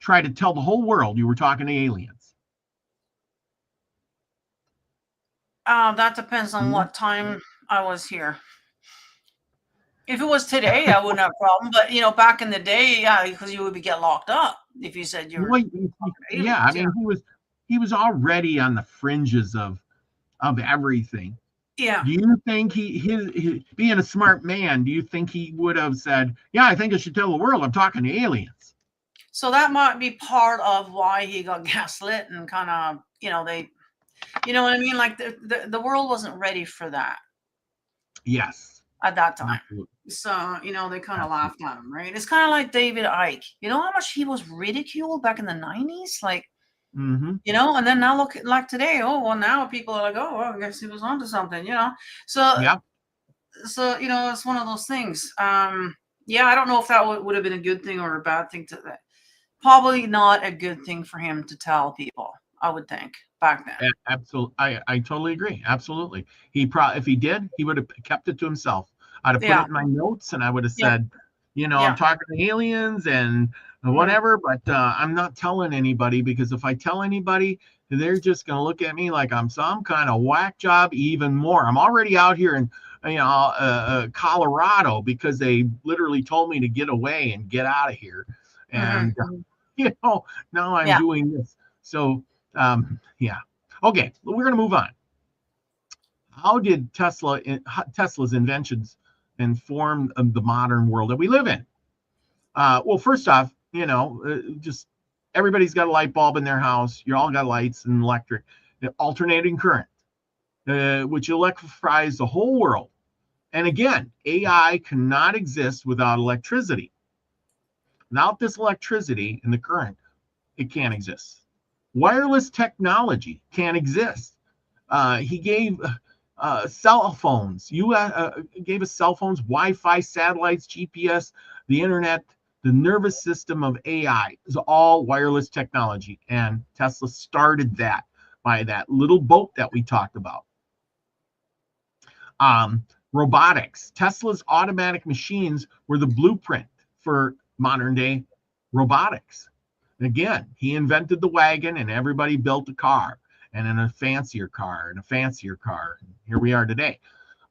try to tell the whole world you were talking to aliens? That depends on what time I was here. If it was today, I wouldn't have a problem. But back in the day, yeah, because you would get locked up if you said you were Well, yeah, I aliens. Yeah. mean, he was already on the fringes of everything. Yeah. Do you think his being a smart man, do you think he would have said, "Yeah, I think I should tell the world I'm talking to aliens"? So that might be part of why he got gaslit and kind of, they, you know what I mean? Like the world wasn't ready for that Yes, at that time. absolutely. So, they kind of Absolutely. laughed at him, right? It's kind of like David Icke. You know how much he was ridiculed back in the 90s? Like, Mm-hmm. and then now look like today. Oh, well, now people are like, oh, well, I guess he was onto something, So, Yep. so it's one of those things. Yeah, I don't know if that would have been a good thing or a bad thing to that. Probably not a good thing for him to tell people, I would think, back then. Absolutely. I totally agree. Absolutely. If he did, he would have kept it to himself. I'd have put Yeah. it in my notes and I would have Yeah. said, Yeah. I'm talking to aliens and whatever, but I'm not telling anybody, because if I tell anybody, they're just going to look at me like I'm some kind of whack job even more. I'm already out here in Colorado because they literally told me to get away and get out of here. And now I'm doing this. So yeah. Okay, we're going to move on. How did Tesla's inventions inform the modern world that we live in? Well, first off, just everybody's got a light bulb in their house. You all got lights and electric, alternating current, which electrifies the whole world. And again, AI cannot exist without electricity. Without this electricity and the current, it can't exist. Wireless technology can't exist. He gave cell phones. You gave us cell phones, Wi-Fi, satellites, GPS, the internet, the nervous system of AI is all wireless technology. And Tesla started that by that little boat that we talked about. Robotics. Tesla's automatic machines were the blueprint for modern day robotics. Again, he invented the wagon and everybody built a car, and then a fancier car and a fancier car. And here we are today.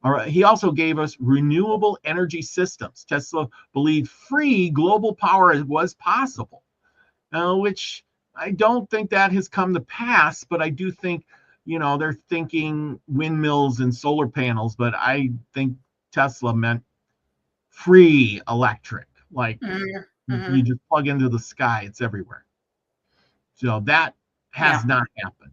All right. He also gave us renewable energy systems. Tesla believed free global power was possible, which I don't think that has come to pass, but I do think, they're thinking windmills and solar panels, but I think Tesla meant free electric. Like you just plug into the sky, it's everywhere. So that has not happened.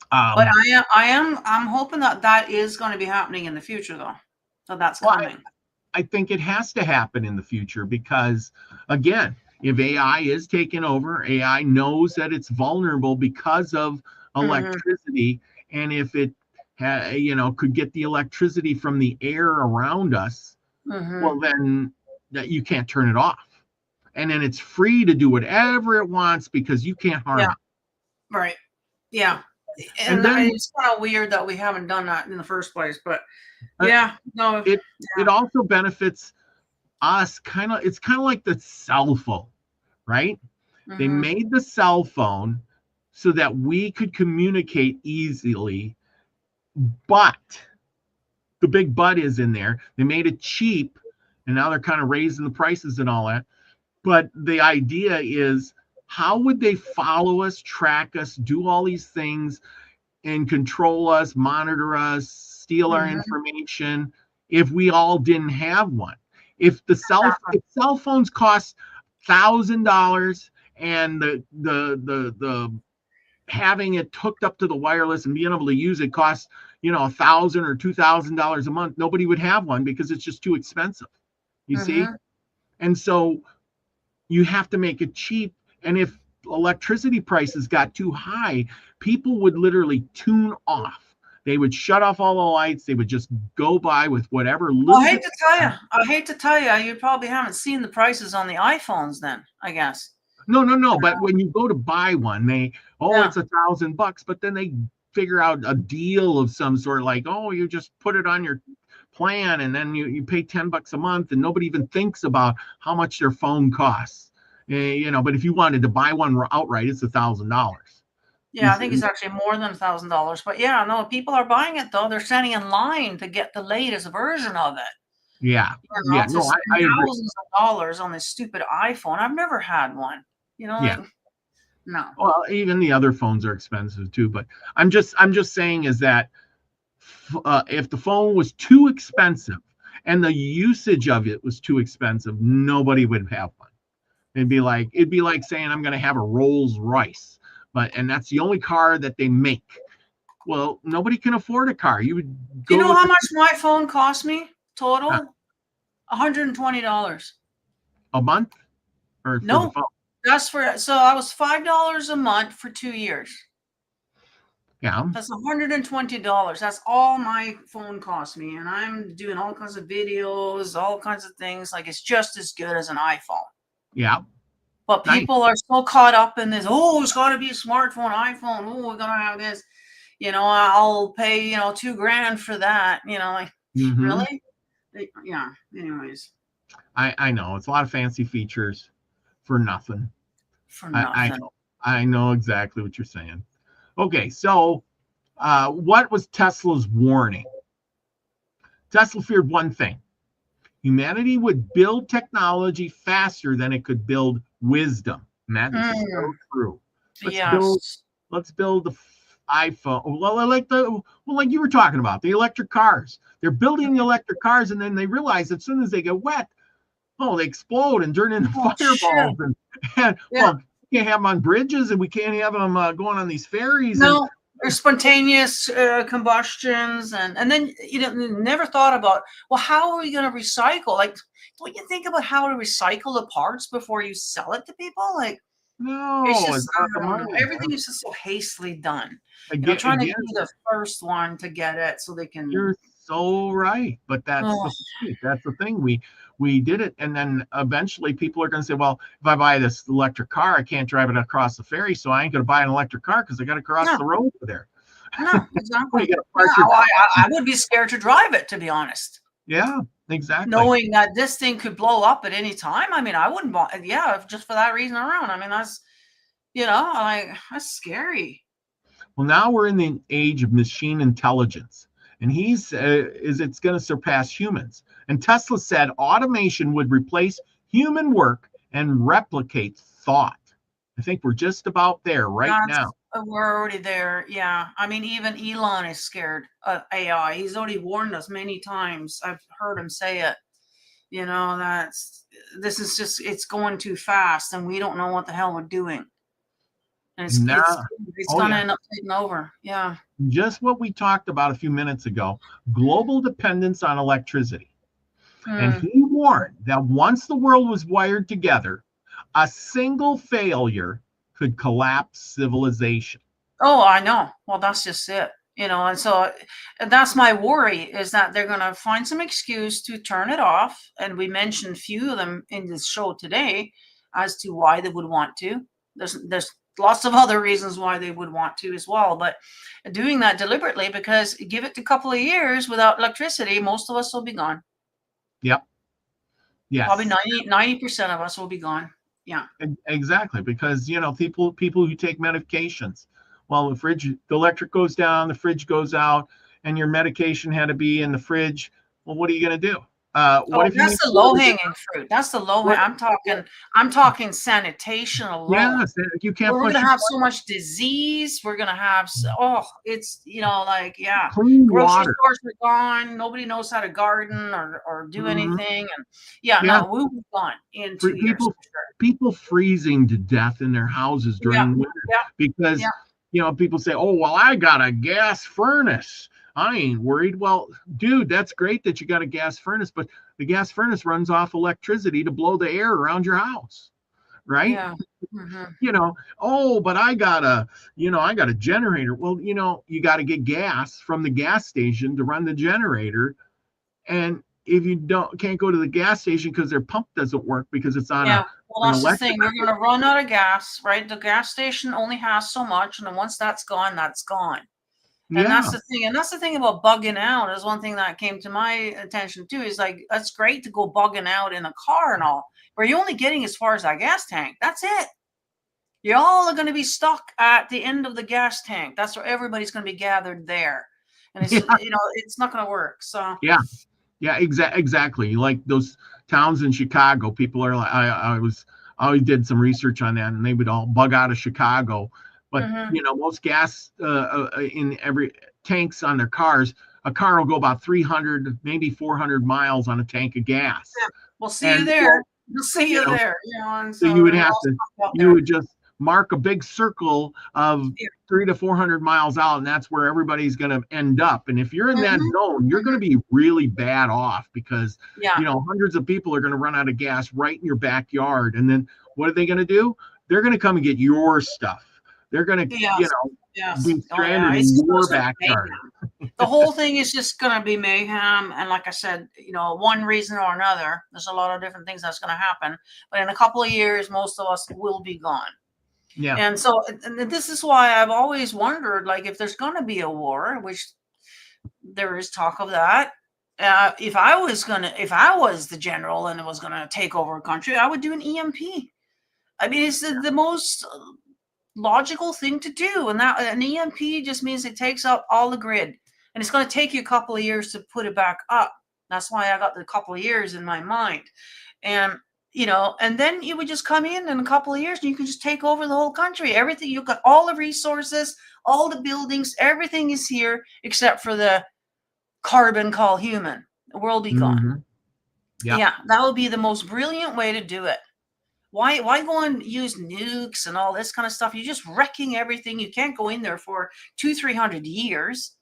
But I'm hoping that is going to be happening in the future, though. So that's coming. I think it has to happen in the future because, again, if AI is taking over, AI knows that it's vulnerable because of electricity, and if it could get the electricity from the air around us, well, then that you can't turn it off, and then it's free to do whatever it wants because you can't harm it. Right. Yeah. And then, it's kind of weird that we haven't done that in the first place, but it also benefits us. It's kind of like the cell phone, right? They made the cell phone so that we could communicate easily, but the big but is in there. They made it cheap, and now they're kind of raising the prices and all that. But the idea is, how would they follow us, track us, do all these things, and control us, monitor us, steal our information if we all didn't have one? If cell phones cost $1,000 and the having it hooked up to the wireless and being able to use it costs $1,000 or $2,000 a month, nobody would have one because it's just too expensive. You see? And so you have to make it cheap. And if electricity prices got too high, people would literally tune off. They would shut off all the lights. They would just go by with whatever. I hate to tell you, you probably haven't seen the prices on the iPhones then, I guess. No. But when you go to buy one, it's $1,000, but then they figure out a deal of some sort, like, you just put it on your plan and then you pay $10 a month, and nobody even thinks about how much their phone costs. But if you wanted to buy one outright, it's $1,000. Yeah, I think it's actually more than $1,000. But yeah, no, people are buying it though. They're standing in line to get the latest version of it. Yeah. You know, Yeah. to No, spend I agree. thousands of dollars on this stupid iPhone. I've never had one. You know, Yeah. like, no. Well, even the other phones are expensive too. But I'm just saying is that if the phone was too expensive and the usage of it was too expensive, nobody would have one. It'd be like saying I'm going to have a Rolls Royce, and that's the only car that they make. Well, nobody can afford a car. You would Do you go know with how much my phone cost me uh, total? $120. a month or for the No, phone. that's so I was $5 a month for 2 years. Yeah, That's $120. That's all my phone cost me. And I'm doing all kinds of videos, all kinds of things. Like it's just as good as an iPhone. yeah, But nice. people are so caught up in this, oh, it's got to be a smartphone, iPhone. Oh, we're going to have this. You know, I'll pay, $2,000 for that. You know, like, Hmm. really? Yeah. Anyways, I know it's a lot of fancy features for nothing. for I nothing. know. I know exactly what you're saying. Okay, so what was Tesla's warning? Tesla feared one thing: humanity would build technology faster than it could build wisdom. And that is so true. Let's build Yes. let's build the iPhone. Well, like you were talking about, the electric cars. They're building the electric cars and then they realize as soon as they get wet, oh, they explode and turn into Oh, shit. fireballs and Yeah. well, we can't have them on bridges and we can't have them going on these ferries and No, there's spontaneous combustions, and then never thought about, well, how are we going to recycle? Like, don't you think about how to recycle the parts before you sell it to people? Like, it's no, just it's not the I don't know. money. Everything is just so hastily done. Trying to Again, be the first one to get it so they can. you're so right, but that's Oh, the thing. That's the thing. We did it, and then eventually people are going to say, "Well, if I buy this electric car, I can't drive it across the ferry, so I ain't going to buy an electric car because I got to cross no, the road over there." no, Well, you exactly. got to Yeah, park your car. I would be scared to drive it, to be honest. Yeah, exactly. Knowing that this thing could blow up at any time. I mean, I wouldn't want, yeah, just for that reason alone. I mean, that's scary. Well, now we're in the age of machine intelligence, and it's going to surpass humans. And Tesla said automation would replace human work and replicate thought. I think we're just about there right now. We're already there. Yeah. I mean, even Elon is scared of AI. He's already warned us many times. I've heard him say it. It's going too fast and we don't know what the hell we're doing. And And now, it's oh going to yeah, end up taking over. Yeah. just what we talked about a few minutes ago: global dependence on electricity. And Mm. he warned that once the world was wired together, a single failure could collapse civilization. Oh, I know. Well, that's just it. And that's my worry is that they're going to find some excuse to turn it off. And we mentioned a few of them in this show today as to why they would want to. There's lots of other reasons why they would want to as well, but doing that deliberately, because give it a couple of years without electricity, most of us will be gone. Yep. Probably Yes. 90% of us will be gone. Yeah. Exactly. Because people who take medications, well, the electric goes down, the fridge goes out, and your medication had to be in the fridge. Well, what are you going to do? What Oh, if you that's need the to go low to hanging fruit. That's the low what? hang. I'm talking sanitation alone. Yes, you can't We're flush gonna your have so much disease. We're gonna have it's yeah. clean Grocery water. stores are gone. Nobody knows how to garden or do Mhm. anything. And yeah, Yeah, no, we'll be gone in 2 years people for sure. people freezing to death in their houses Yeah, during winter yeah, because yeah, people say, "Oh, well, I got a gas furnace. I ain't worried." Well, dude, that's great that you got a gas furnace, but the gas furnace runs off electricity to blow the air around your house, right? yeah. Hmm. Oh, but I got a generator. Well, you got to get gas from the gas station to run the generator. And if you can't go to the gas station because their pump doesn't work because it's on Yeah. a Well, an that's the electric. thing. We're gonna run out of gas, right? The gas station only has so much, and then once that's gone, that's gone. And that's Yeah, the thing. And that's the thing about bugging out is one thing that came to my attention too, is like, that's great to go bugging out in a car and all, where you're only getting as far as that gas tank. That's it. You all are going to be stuck at the end of the gas tank. That's where everybody's going to be gathered there. And it's, Yeah, it's not going to work. So, yeah, yeah, exactly. Like those towns in Chicago, people are like, I did some research on that, and they would all bug out of Chicago. But mhm. most gas in every tanks on their cars, a car will go about 300, maybe 400 miles on a tank of gas. Yeah, we'll see you And there. We'll see you you know, there. And so so they're all stuck out you there. would just mark a big circle of Yeah. 300 to 400 miles out, and that's where everybody's going to end up. And if you're in that Mhm, zone, you're going mhm. to be really bad off because Yeah. hundreds of people are going to run out of gas right in your backyard. And then what are they going to do? They're going to come and get your stuff. They're going to, Yes. Yes. be Oh, yeah. stranded in your It's gonna be backyard. mayhem. The whole thing is just going to be mayhem. And like I said, one reason or another, there's a lot of different things that's going to happen. But in a couple of years, most of us will be gone. Yeah. And so, and this is why I've always wondered, like, if there's going to be a war, which there is talk of that. If I was the general and it was going to take over a country, I would do an EMP. I mean, it's the most logical thing to do, and that an EMP just means it takes out all the grid, and it's going to take you a couple of years to put it back up. That's why I got the couple of years in my mind, and and then you would just come in a couple of years, and you can just take over the whole country. Everything, you've got all the resources, all the buildings, everything is here except for the carbon called human. The world be gone. Mm-hmm. Yeah, that would be the most brilliant way to do it. Why go and use nukes and all this kind of stuff? You're just wrecking everything. You can't go in there for 200-300 years.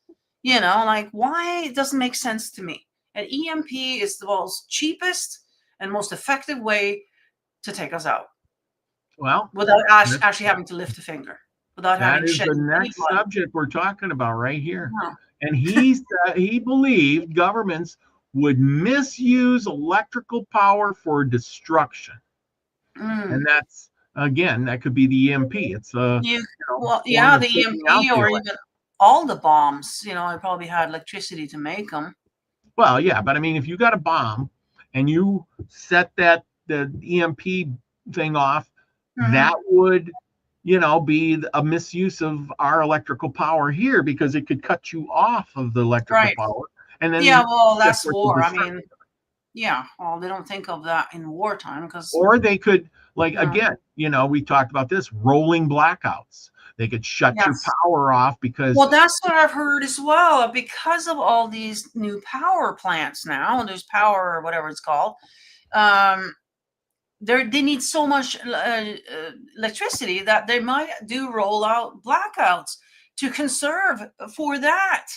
Like, why? It doesn't make sense to me. An EMP is the most cheapest and most effective way to take us out. Well, without actually having to lift a finger, without that having is shed the any next blood. subject we're talking about right here. Yeah. And he said he believed governments would misuse electrical power for destruction. And that's, again, that could be the EMP. It's a Well, form yeah, of the taking out EMP the or elect. even all the bombs. I probably had electricity to make them. Well, yeah, but I mean, if you got a bomb and you set the EMP thing off, that would, be a misuse of our electrical power here because it could cut you off of the electrical Right. power. And then Yeah, well, that's with the war. I destruction. mean, yeah, well, they don't think of that in wartime because Or they could, like, again, we talked about this, rolling blackouts. They could shut your yes. power off because Well, that's what I've heard as well. Because of all these new power plants now, and there's power or whatever it's called, they need so much electricity that they might do roll out blackouts to conserve for that.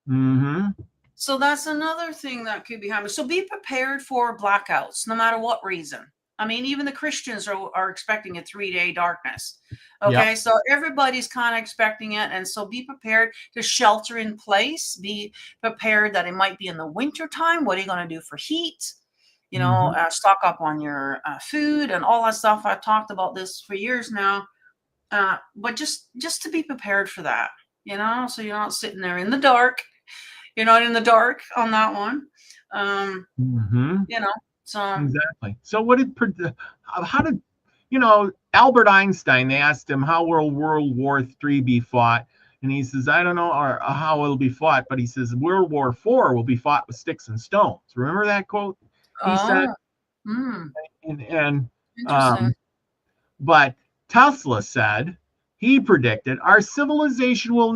Mm-hmm. So that's another thing that could be happening. So be prepared for blackouts, no matter what reason. I mean, even the Christians are expecting a 3-day darkness. Okay, Yep. so everybody's kind of expecting it. And so be prepared to shelter in place. Be prepared that it might be in the winter time. What are you going to do for heat? Stock up on your food and all that stuff. I've talked about this for years now. But just to be prepared for that, so you're not sitting there in the dark. You're not in the dark on that one. So Exactly. So how did, Albert Einstein, they asked him how will World War III be fought? And he says, I don't know or how it'll be fought, but he says World War IV will be fought with sticks and stones. Remember that quote? He said, interesting. But Tesla said, he predicted our civilization will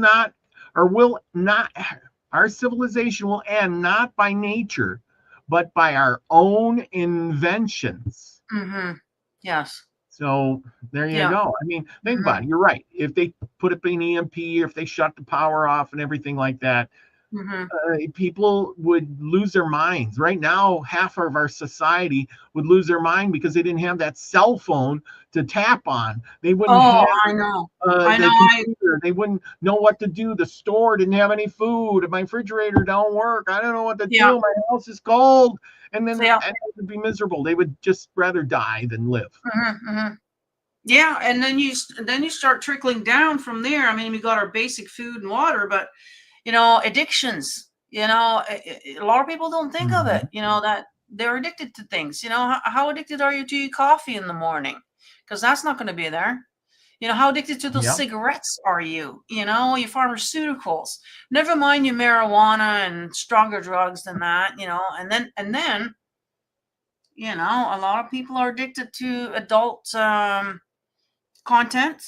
end not by nature, but by our own inventions. Yes. So there you go. I mean, think about it. You're right. If they put up an EMP or if they shut the power off and everything like that, people would lose their minds. Right now, half of our society would lose their mind because they didn't have that cell phone to tap on. They wouldn't have I know. the computer. They wouldn't know what to do. The store didn't have any food. My refrigerator don't work. I don't know what to do. My house is cold. And then and it would be miserable. They would just rather die than live. Yeah, and then you start trickling down from there. I mean, we got our basic food and water, but addictions. A lot of people don't think of it. That they're addicted to things. How addicted are you to your coffee in the morning? Because that's not going to be there. You know, how addicted to those Yep. cigarettes are you? You know, your pharmaceuticals. Never mind your marijuana and stronger drugs than that, you know. And then, you know, a lot of people are addicted to adult content.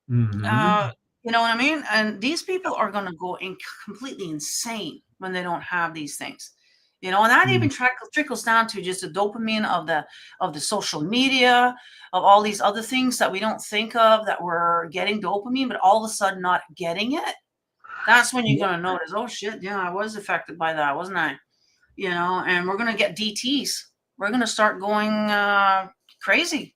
Mm-hmm. Uh, you know what I mean? And these people are going to go completely insane when they don't have these things. You know, and that even trickles down to just the dopamine of the social media, of all these other things that we don't think of that we're getting dopamine, but all of a sudden not getting it. That's when you're Yep. going to notice, oh shit, yeah, I was affected by that, wasn't I? You know, and we're going to get DTs. We're going to start going crazy.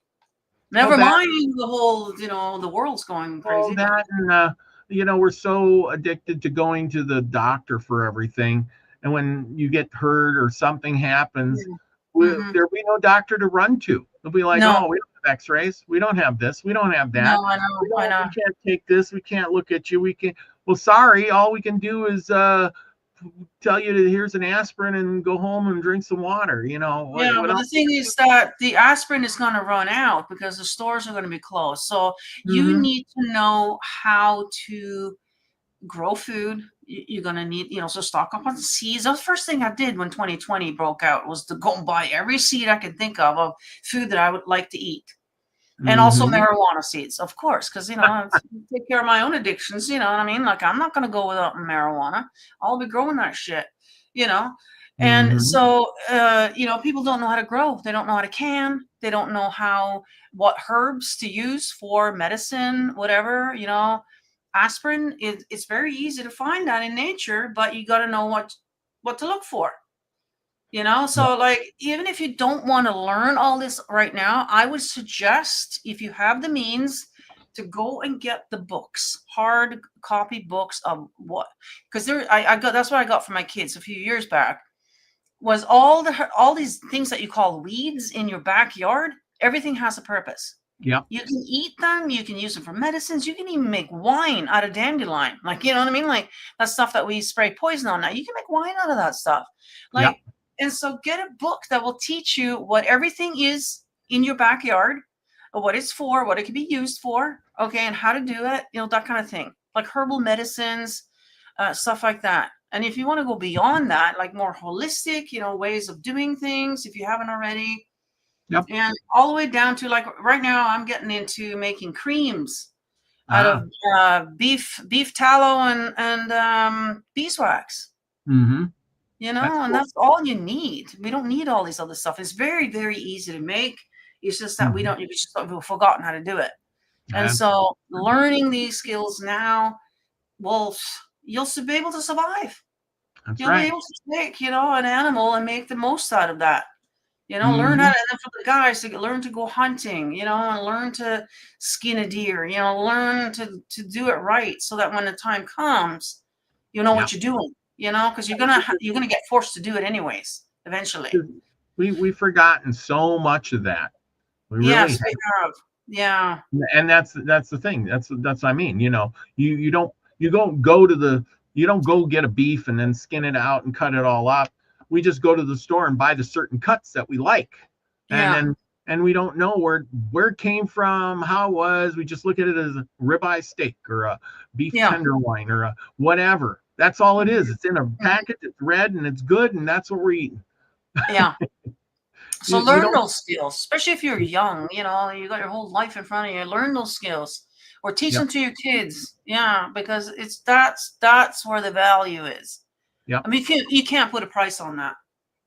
Well, Never that, mind the whole, you know, the world's going well, crazy, but that, and we're so addicted to going to the doctor for everything, and when you get hurt or something happens, yeah. Mhm. there'll be no doctor to run to. They'll be like, No, "Oh, we don't have X-rays. We don't have this. We don't have no, that. I know, We I don't. know. We can't take this. We can't look at you. We can." Well, sorry. All we can do is tell you to here's an aspirin and go home and drink some water. Yeah, What but the else? thing is that the aspirin is going to run out because the stores are going to be closed. So you Mm-hmm. need to know how to grow food. You're going to need, you know, so stock up on seeds. That's the first thing I did when 2020 broke out was to go and buy every seed I could think of food that I would like to eat. And also Mm-hmm. marijuana seeds, of course, because, you know, I take care of my own addictions, you know what I mean? Like, I'm not going to go without marijuana. I'll be growing that shit, you know? And Mm-hmm. so, you know, people don't know how to grow. They don't know how to can. They don't know what herbs to use for medicine, whatever, you know. Aspirin, it's very easy to find that in nature, but you got to know what to look for. You know, Yep. so like even if you don't want to learn all this right now, I would suggest if you have the means to go and get the books, hard copy books of what, because I got that's what I got for my kids a few years back was all these things that you call weeds in your backyard. Everything has a purpose. Yep. You can eat them, you can use them for medicines, you can even make wine out of dandelion. Like, you know what I mean? Like that stuff that we spray poison on now. You can make wine out of that stuff. Yep. Like, and so get a book that will teach you what everything is in your backyard, what it's for, what it can be used for, okay, and how to do it, you know, that kind of thing. Like herbal medicines, stuff like that. And if you want to go beyond that, like more holistic, you know, ways of doing things, if you haven't already, Yep. and all the way down to like right now, I'm getting into making creams out Ah. of beef tallow and beeswax. Mm-hmm. You That's know, and cool. that's all you need. We don't need all this other stuff. It's very, very easy to make. It's just that Mm-hmm. we've forgotten how to do it. And That's so learning these skills now will you'll be able to survive. that's You'll be right. able to take, you know, an animal and make the most out of that. You know, learn how Mm-hmm. to, and then for the guys to learn to go hunting, you know, and learn to skin a deer, you know, learn to do it right so that when the time comes, you know Yeah. what you're doing, you know, because you're gonna get forced to do it anyways, eventually. We've forgotten so much of that. We really Yes, we have. have. Yeah. And that's the thing. That's what I mean. You don't you don't go to the you don't go get a beef and then skin it out and cut it all up. We just go to the store and buy the certain cuts that we like, and Yeah. then and we don't know where it came from, how it was. We just look at it as a ribeye steak or a beef Yeah. tenderloin or a whatever. That's all it is. Mhm, It's in a mhm. packet. It's red and it's good, and that's what we're eating. Yeah. So You learn don't. those skills, especially if you're young, you know, you got your whole life in front of you. Learn those skills or teach Yep. them to your kids. Yeah, because that's where the value is. Yep. I mean, you can't put a price on that.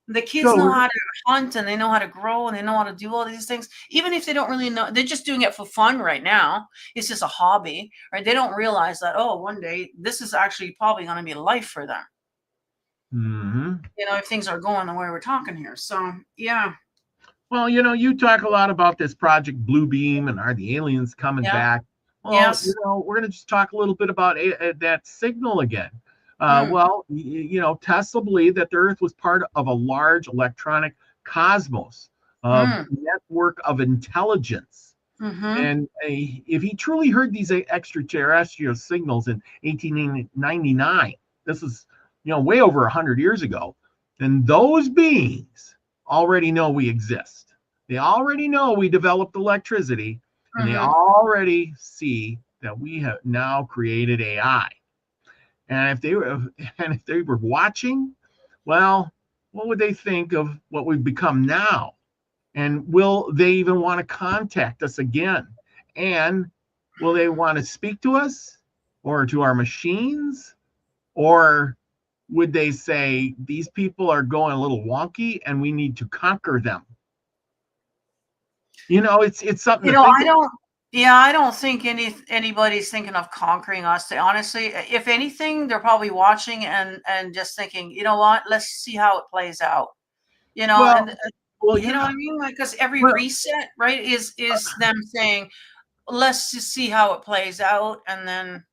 The kids So know how to hunt and they know how to grow and they know how to do all these things. Even if they don't really know, they're just doing it for fun right now. It's just a hobby, right? They don't realize that, oh, one day this is actually probably going to be life for them, mhm. you know, if things are going the way we're talking here. So, yeah. Well, you talk a lot about this Project Bluebeam and are the aliens coming Yeah. back? Well, Yes. we're going to just talk a little bit about that signal again. Mm, Well, Tesla believed that the Earth was part of a large electronic cosmos of mm, network of intelligence. mm-hmm. And if he truly heard these extraterrestrial signals in 1899, this is way over 100 years ago, then those beings already know we exist. They already know we developed electricity, and they Mm-hmm. already see that we have now created AI. And if they were watching, well, what would they think of what we've become now? And will they even want to contact us again? And will they want to speak to us or to our machines? Or would they say these people are going a little wonky and we need to conquer them? It's something You to know, think I about. don't. Yeah, I don't think anybody's thinking of conquering us. Honestly, if anything, they're probably watching and just thinking, you know what? Let's see how it plays out. You know, Well, and well, you know what yeah. I mean? Like, because every Well, reset, right, is them saying, let's just see how it plays out, and then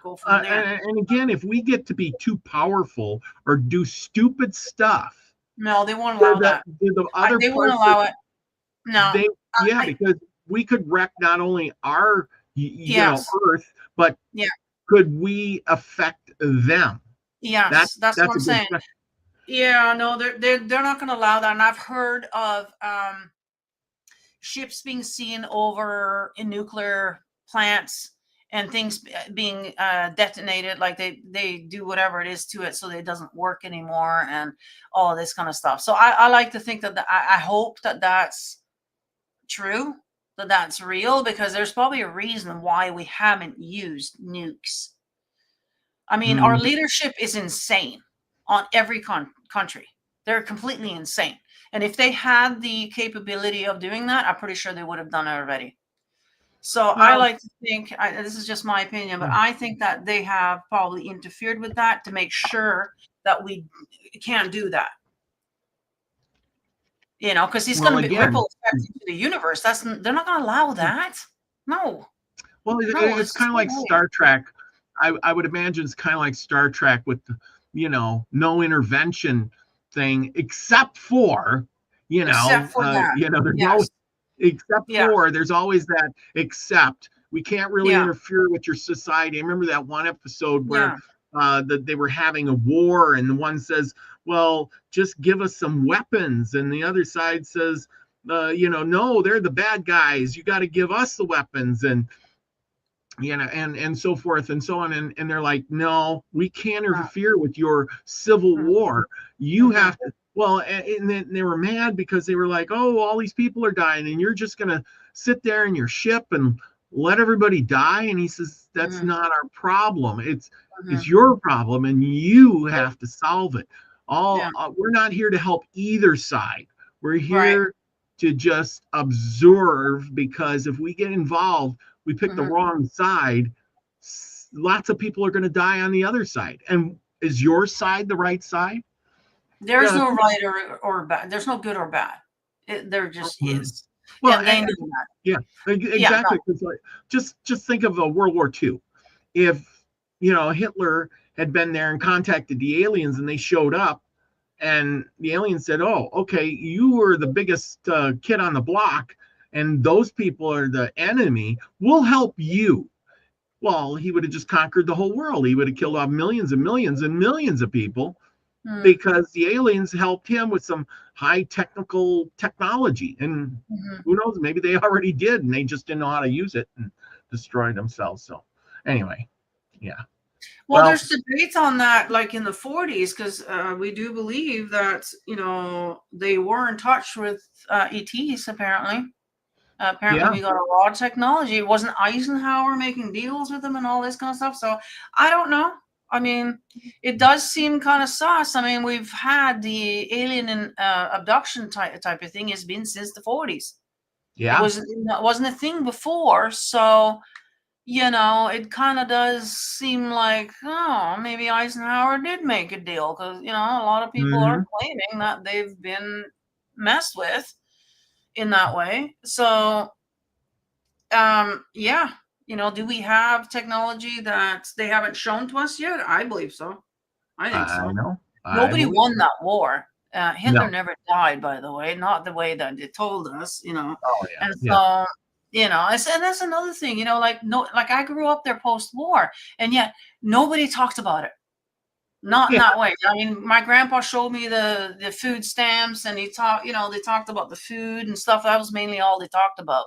go from there. and again, if we get to be too powerful or do stupid stuff, No, they won't allow that. the other They won't parts of allow it. No. they yeah, I because we could wreck not only our Yes. Earth, but Yeah. could we affect them? Yes. That's what That's I'm a good saying. question. Yeah. No, they're not going to allow that. And I've heard of ships being seen over in nuclear plants and things being detonated, like they do whatever it is to it so that it doesn't work anymore, and all of this kind of stuff. So I like to think that I hope that that's true, that that's real, because there's probably a reason why we haven't used nukes. I mean, our Mm, leadership is insane on every country. They're completely insane. And if they had the capability of doing that, I'm pretty sure they would have done it already. So I well, like to think, this is just my opinion, but I think that they have probably interfered with that to make sure that we can't do that. Because it's going well, to be again, ripple effect into the universe. They're not going to allow that. No, well, no, it's it's just kind of no like way. Star Trek. I would imagine it's kind of like Star Trek with the, no intervention thing, except for, Except for that. there's always Yes. Yeah. there's always that except we can't really Yeah. interfere with your society. I remember that one episode where Yeah. they were having a war, and the one says, well, just give us some weapons, and the other side says, no, they're the bad guys, you got to give us the weapons, and and so forth and so on, and they're like, no, we can't interfere with your civil Mhm. war. You Mhm. have to. Well, and then they were mad because they were like, oh, all these people are dying and you're just gonna sit there in your ship and let everybody die. And he says, that's Mhm. not our problem. It's Mhm. your problem and you have to solve it. Yeah. We're not here to help either side. We're Right. here to just observe, because if we get involved, we pick the Mhm. wrong side, lots of people are going to die on the other side. And is your side the right side? There's Yeah. no right or bad. There's no good or bad. There just Mhm. is, Well, and they know that. yeah, Yeah. No. exactly. Because like, just think of World War II. If Hitler had been there and contacted the aliens and they showed up, and the aliens said, "Oh, okay, you were the biggest kid on the block, and those people are the enemy. We'll help you." Well, he would have just conquered the whole world. He would have killed off millions and millions and millions of people, Mm. because the aliens helped him with some high technical technology. And Mhm. who knows, maybe they already did and they just didn't know how to use it and destroyed themselves. So, anyway, yeah. Well, Well, there's debates on that, like in the 40s, because we do believe that they were in touch with ETs. Apparently, apparently yeah, we got a raw technology. It wasn't Eisenhower making deals with them and all this kind of stuff. So I don't know. I mean, it does seem kind of sus. I mean, we've had the alien and abduction type of thing has been since the 40s. yeah. It wasn't a thing before. So it kind of does seem like, oh, maybe Eisenhower did make a deal, because a lot of people are Mm-hmm. claiming that they've been messed with in that way. So yeah, do we have technology that they haven't shown to us yet? I believe so. I think I so. know. I Nobody believe. won that war. Hitler No. never died, by the way, not the way that they told us. Oh, yeah. And Yeah. so, and that's another thing, like no, like I grew up there post-war, and yet nobody talked about it. Not in Yeah. that way. I mean, my grandpa showed me the food stamps, and they talked about the food and stuff. That was mainly all they talked about.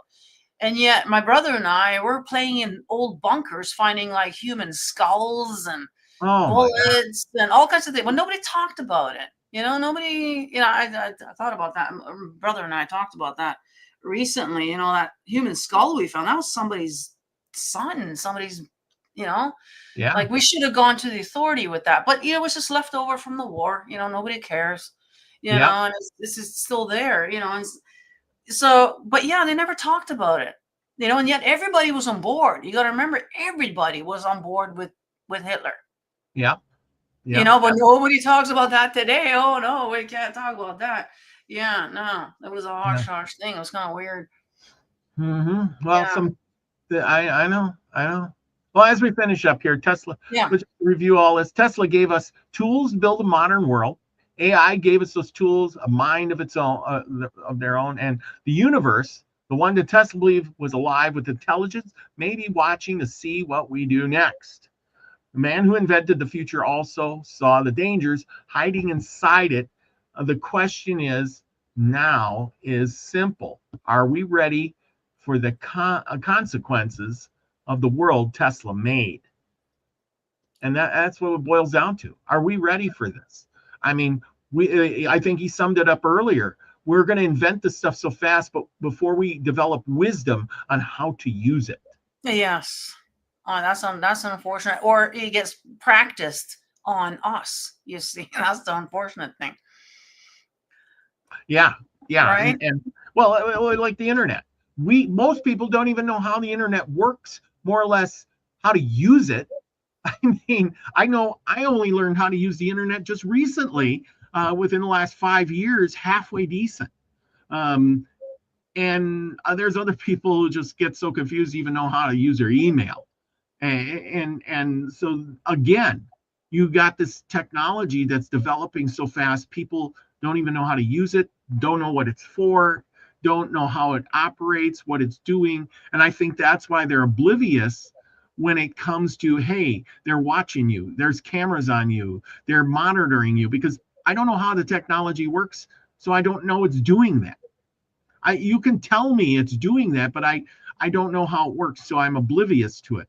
And yet my brother and I were playing in old bunkers, finding like human skulls and Oh my God. bullets and all kinds of things. Well, nobody talked about it. Nobody, I thought about that. My brother and I talked about that recently. That human skull we found, that was somebody's son, somebody's, Yeah. like we should have gone to the authority with that. But, it was just left over from the war. Nobody cares, Yep. and this is still there, and so, but yeah, they never talked about it, and yet everybody was on board. You got to remember, everybody was on board with Hitler. Yep. Yep. But nobody talks about that today. Oh no, we can't talk about that. Yeah, no, it was a harsh thing. It was kind of weird. Well, I know. Well, as we finish up here, Tesla, let's review all this. Tesla gave us tools to build a modern world. AI gave us those tools, a mind of its own, of their own, and the universe, the one that Tesla believed was alive with intelligence, maybe watching to see what we do next. The man who invented the future also saw the dangers hiding inside it. The question now is simple. Are we ready for the consequences of the world Tesla made? And that's what it boils down to. Are we ready for this? I mean, I think he summed it up earlier. We're going to invent this stuff so fast, but before we develop wisdom on how to use it. Yes. Oh, that's unfortunate. Or it gets practiced on us. You see, that's the unfortunate thing. Yeah. Right? And well, like the internet. Most people don't even know how the internet works, more or less how to use it. I mean, I know I only learned how to use the internet just recently, within the last 5 years, halfway decent. And there's other people who just get so confused to even know how to use their email. And so again, you got this technology that's developing so fast, people don't even know how to use it, don't know what it's for, don't know how it operates, what it's doing. And I think that's why they're oblivious when it comes to, hey, they're watching you, there's cameras on you, they're monitoring you, because I don't know how the technology works, so I don't know it's doing that. You can tell me it's doing that, but I don't know how it works, so I'm oblivious to it.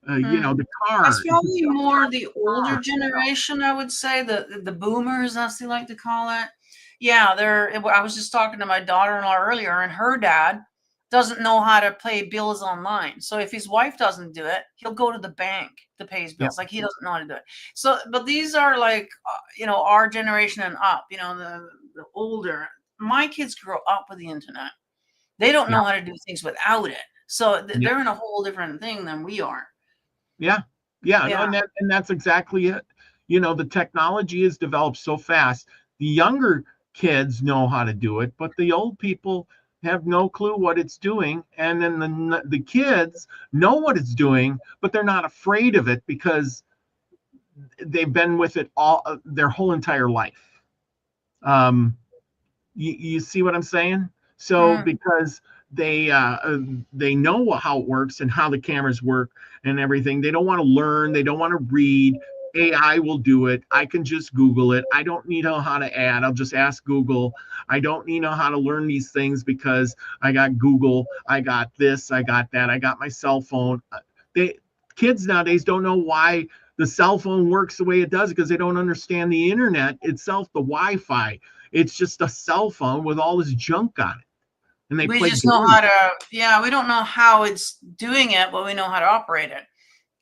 The car. That's probably more the older generation, I would say, the boomers, as they like to call it. Yeah, I was just talking to my daughter-in-law earlier, and her dad doesn't know how to pay bills online. So if his wife doesn't do it, he'll go to the bank to pay his bills. Like, he doesn't know how to do it. So, but these are like, our generation and up, the older. My kids grow up with the internet. They don't know how to do things without it. So they're in a whole different thing than we are. Yeah. No, and that's exactly it. The technology is developed so fast. The younger kids know how to do it, but the old people have no clue what it's doing. And then the kids know what it's doing, but they're not afraid of it because they've been with it all their whole entire life. You see what I'm saying? So because they know how it works and how the cameras work and everything, they don't want to learn, they don't want to read. AI will do it. I can just Google it. I don't need to know how to add. I'll just ask Google. I don't need to know how to learn these things because I got Google. I got this. I got that. I got my cell phone. Kids nowadays don't know why the cell phone works the way it does because they don't understand the internet itself, the Wi-Fi. It's just a cell phone with all this junk on it. And we just know how to, we don't know how it's doing it, but we know how to operate it.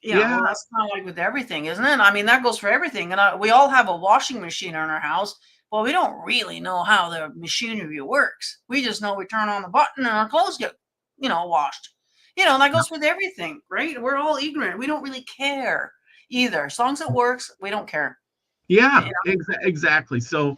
Well, that's kind of like with everything, isn't it? I mean, that goes for everything. And we all have a washing machine in our house, but we don't really know how the machinery works. We just know we turn on the button and our clothes get, washed. That goes with everything, right? We're all ignorant. We don't really care either. As long as it works, we don't care. Yeah, exactly. So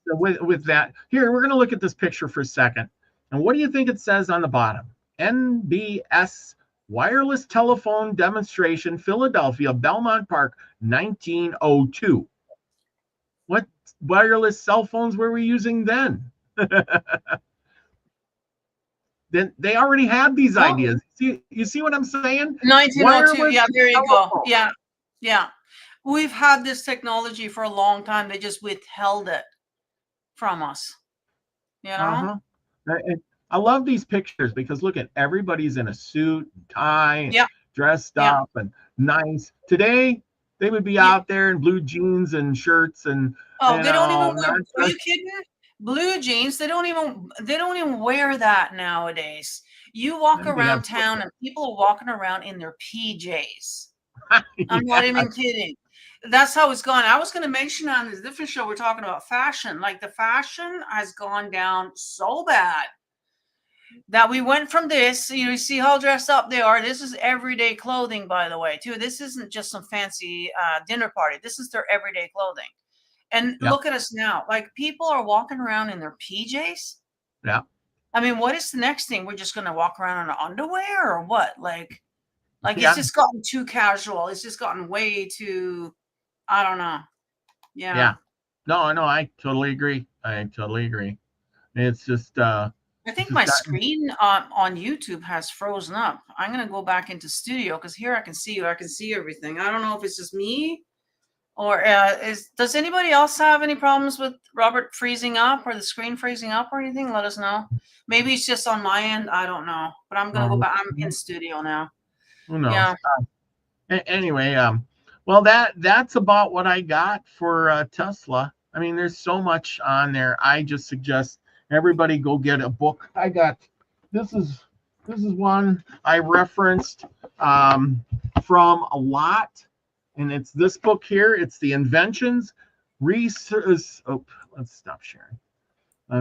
with that, here, we're going to look at this picture for a second. And what do you think it says on the bottom? NBS Wireless Telephone Demonstration, Philadelphia, Belmont Park, 1902. What wireless cell phones were we using then? Then they already had these ideas. You see what I'm saying? 1902. Wireless, yeah, there you go. Yeah. We've had this technology for a long time. They just withheld it from us. I love these pictures because look at everybody's in a suit and tie, Yeah, dressed yeah, up and nice. Today they would be yeah. out there in blue jeans and shirts and Oh, they don't even wear. not Are you dressed. kidding? Blue jeans. They don't even wear that nowadays. You walk They have around town and people are walking around in their PJs. I'm not yeah, even kidding. That's how it's gone. I was going to mention on this different show, we're talking about fashion. Like the fashion has gone down so bad that we went from this. You see how dressed up they are. This is everyday clothing, by the way, too. This isn't just some fancy dinner party. This is their everyday clothing. And yeah, look at us now. Like people are walking around in their PJs. yeah, I mean, what is the next thing? We're just going to walk around in our underwear or what? Like it's yeah, just gotten too casual. It's just gotten way too, I don't know. Yeah. yeah. No, no, I totally agree. I totally agree. It's just I it's think just my gotten screen on YouTube has frozen up. I'm going to go back into studio because here I can see you. I can see everything. I don't know if it's just me or does anybody else have any problems with Robert freezing up or the screen freezing up or anything? Let us know. Maybe it's just on my end. I don't know. But I'm going to go back. I'm in studio now. who knows. Yeah. Anyway, well that's about what I got for Tesla. I mean, there's so much on there. I just suggest everybody go get a book. I got this is this is one I referenced from a lot, and it's this book here. It's the Inventions Research. Oh, let's stop sharing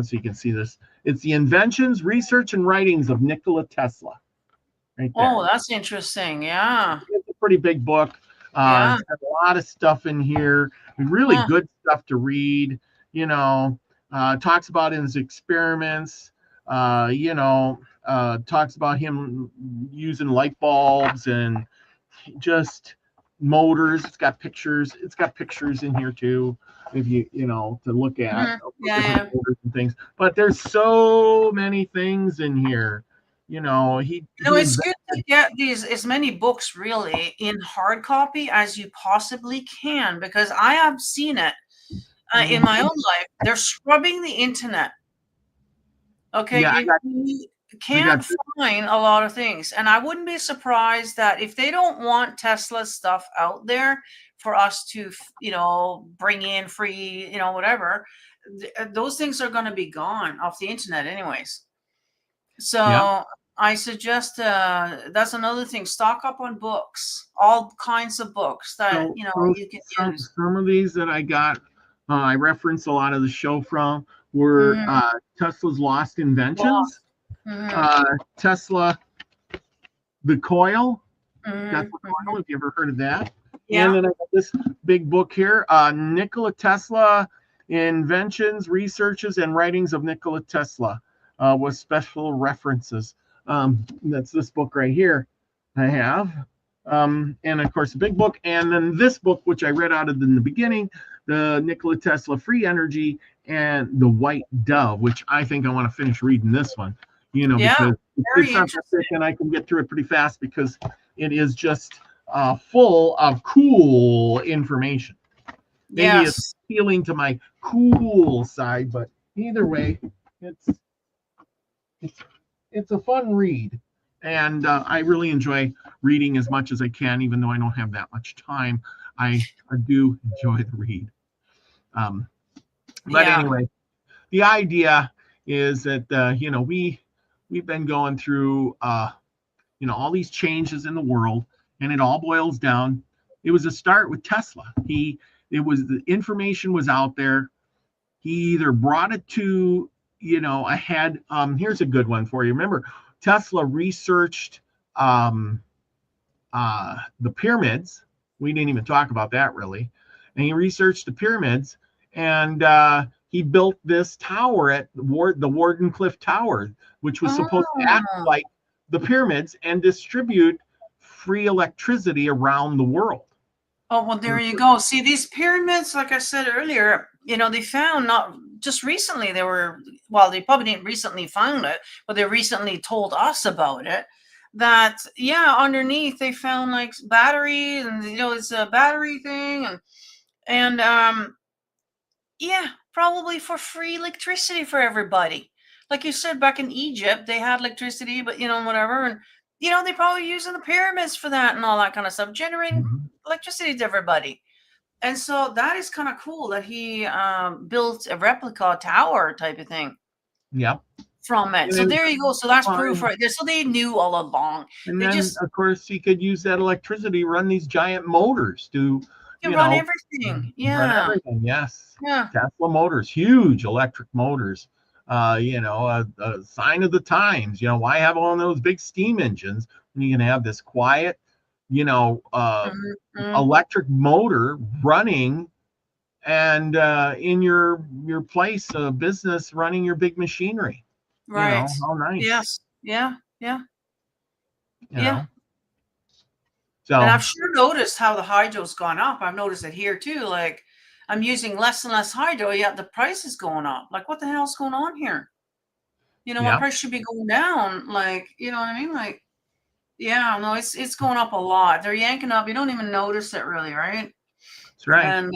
so you can see this. It's the Inventions, Research, and Writings of Nikola Tesla. Right there. Oh, that's interesting. Yeah. It's a pretty big book. Yeah. It's got a lot of stuff in here, really Huh. good stuff to read. Talks about his experiments. Talks about him using light bulbs and just motors. It's got pictures. It's got pictures in here too, if to look at Mhm. Yeah, different yeah. motors and things. But there's so many things in here. He It's good to invented. get these as many books really in hard copy as you possibly can because I have seen it in my own life. They're scrubbing the internet. Okay, Yeah, you I got can't find a lot of things, and I wouldn't be surprised that if they don't want Tesla stuff out there for us to, bring in free, whatever, those things are going to be gone off the internet anyways. yeah. So I suggest that's another thing. Stock up on books, all kinds of books that So you can use. some of these that I got, I referenced a lot of the show from were Mm-hmm. Tesla's Lost Inventions, Lost. Mm-hmm. uh, Tesla the Coil. Tesla Mm-hmm. Coil. Have you ever heard of that? And Yeah. then I got this big book here, Nikola Tesla Inventions, Researches, and Writings of Nikola Tesla, with special references. That's this book right here. I have. And of course, the big book, and then this book, which I read out of in the beginning, the Nikola Tesla Free Energy and the White Dove, which I think I want to finish reading this one, Yeah. because Very it's not that thick interesting. and I can get through it pretty fast because it is just full of cool information. Maybe it's Yes. appealing to my cool side, but either way, it's it's it's a fun read, and I really enjoy reading as much as I can, even though I don't have that much time. I do enjoy the read. Um, but Yeah. anyway, the idea is that we've been going through all these changes in the world, and it all boils down. It was a start with Tesla. The information was out there. He either brought it to ahead. Here's a good one for you. Remember, Tesla researched the pyramids. We didn't even talk about that really. And he researched the pyramids, and he built this tower at the Warden Cliff Tower, which was supposed to act Oh. like the pyramids and distribute free electricity around the world. Oh, well, there you go. See, these pyramids, like I said earlier, they found not just recently, they probably didn't recently find it, but they recently told us about it. That, yeah, underneath they found like batteries and, it's a battery thing. And yeah, probably for free electricity for everybody. like you said, back in Egypt, they had electricity, but whatever. And, they probably using the pyramids for that and all that kind of stuff, generating Mhm. electricity to everybody. And so that is kind of cool that he built a replica tower type of thing Yep. from it. And So then, there you go. So that's well, proof right there. So they knew all along. and They then just of course he could use that electricity, run these giant motors to, can you run know, everything. run Yeah. everything. Yes. Yeah. Tesla motors, huge electric motors. A sign of the times. Why have all those big steam engines when you can have this quiet, you know, uh, Mhm. electric motor running, and in your place of business running your big machinery. Right. How nice. Yes. Yeah. Yeah. You Yeah. know. And So I've sure noticed how the hydro's gone up. I've noticed it here too. Like I'm using less and less hydro, yet the price is going up. Like what the hell's going on here? My yeah, price should be going down. Like, you know what I mean? Like, yeah, no, it's going up a lot. They're yanking up. You don't even notice it really, right? that's right. And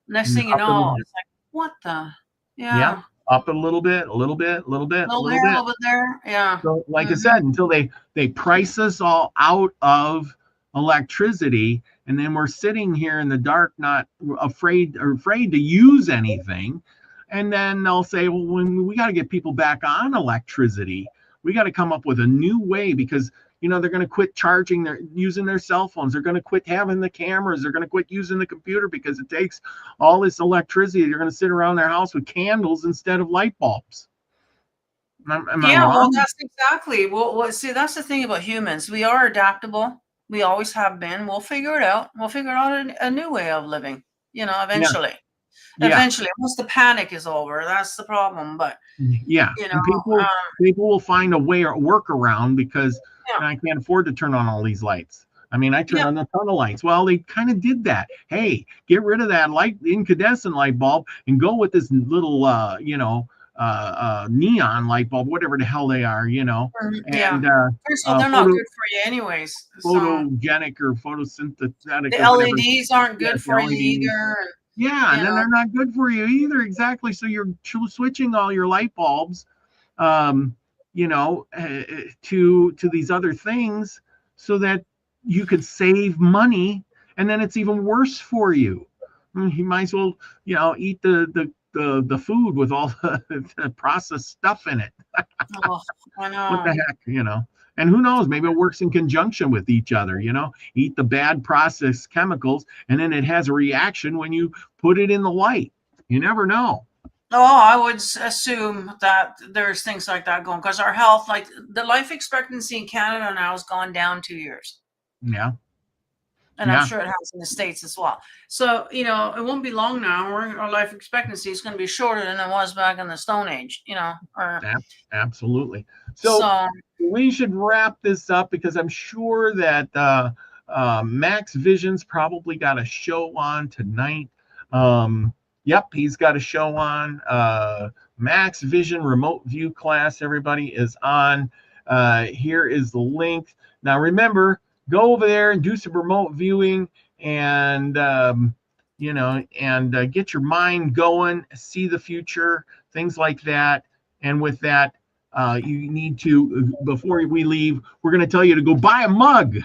next And thing you up a little know, bit. it's like, what the? Yeah, Yeah. up a little bit, a little bit, a little bit, a Little little there, a bit. little bit there. Yeah. So, like I Hmm. said, until they price us all out of electricity, and then we're sitting here in the dark, not afraid to use anything, and then they'll say, well, when we got to get people back on electricity, we got to come up with a new way because they're going to quit using their cell phones. They're going to quit having the cameras. They're going to quit using the computer because it takes all this electricity. They're going to sit around their house with candles instead of light bulbs. Am I Yeah, well, wrong? that's exactly. See, that's the thing about humans. We are adaptable. We always have been. We'll figure it out. We'll figure out a new way of living, Yeah, eventually. yeah, Eventually, once the panic is over, that's the problem. But, yeah. you know, And people will find a way or workaround because yeah, I can't afford to turn on all these lights. I mean, I turn yeah. on a ton of lights. Well, they kind of did that. Hey, get rid of that incandescent light bulb and go with this little, neon light bulb, whatever the hell they are, Yeah. and First of all, they're not photo good for you anyways. So photogenic or photosynthetic the or whatever. LEDs aren't Yeah, good the for you LEDs. either. Yeah, You and then know, they're not good for you either. Exactly. So you're switching all your light bulbs, um, to these other things so that you could save money, and then it's even worse for you. You might as well, eat the food with all the processed stuff in it. oh, I What the know. heck? And who knows, maybe it works in conjunction with each other. Eat the bad processed chemicals, and then it has a reaction when you put it in the light. You never know. Oh, I would assume that there's things like that going because our health, like the life expectancy in Canada now has gone down 2 years. Yeah, And I'm yeah, sure it has in the States as well. So, it won't be long now. Our life expectancy is going to be shorter than it was back in the Stone Age, or absolutely. So so. we should wrap this up because I'm sure that Max Vision's probably got a show on tonight. Yep, he's got a show on. Max Vision remote view class, everybody, is on. Here is the link. Now, remember, go over there and do some remote viewing and, get your mind going, see the future, things like that. And with that, you need to, before we leave, we're going to tell you to go buy a mug.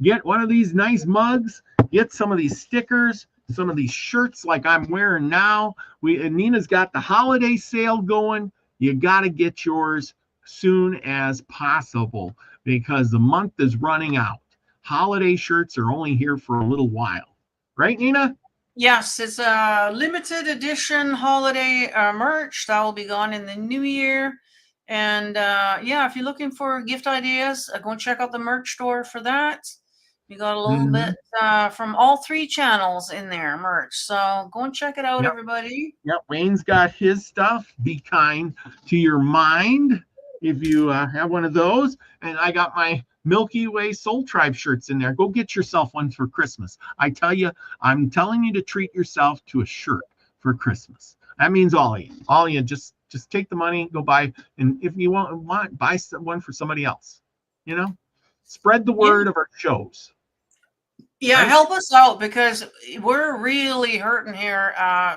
Get one of these nice mugs, get some of these stickers, some of these shirts like I'm wearing now. Nina's got the holiday sale going. You got to get yours soon as possible because the month is running out. Holiday shirts are only here for a little while. Right, Nina? Yes, it's a limited edition holiday merch that will be gone in the new year. And yeah, if you're looking for gift ideas, go and check out the merch store for that. We got a little Mm-hmm. bit from all three channels in there, merch. So go and check it out, Yep. everybody. Yep. Wayne's got his stuff. Be kind to your mind if you have one of those. And I got my Milky Way Soul Tribe shirts in there. Go get yourself one for Christmas. I'm telling you to treat yourself to a shirt for Christmas. That means all of you. All of you, just take the money, go buy. And if you want buy one for somebody else. Spread the Yeah. word of our shows. Yeah, Right? help us out because we're really hurting here.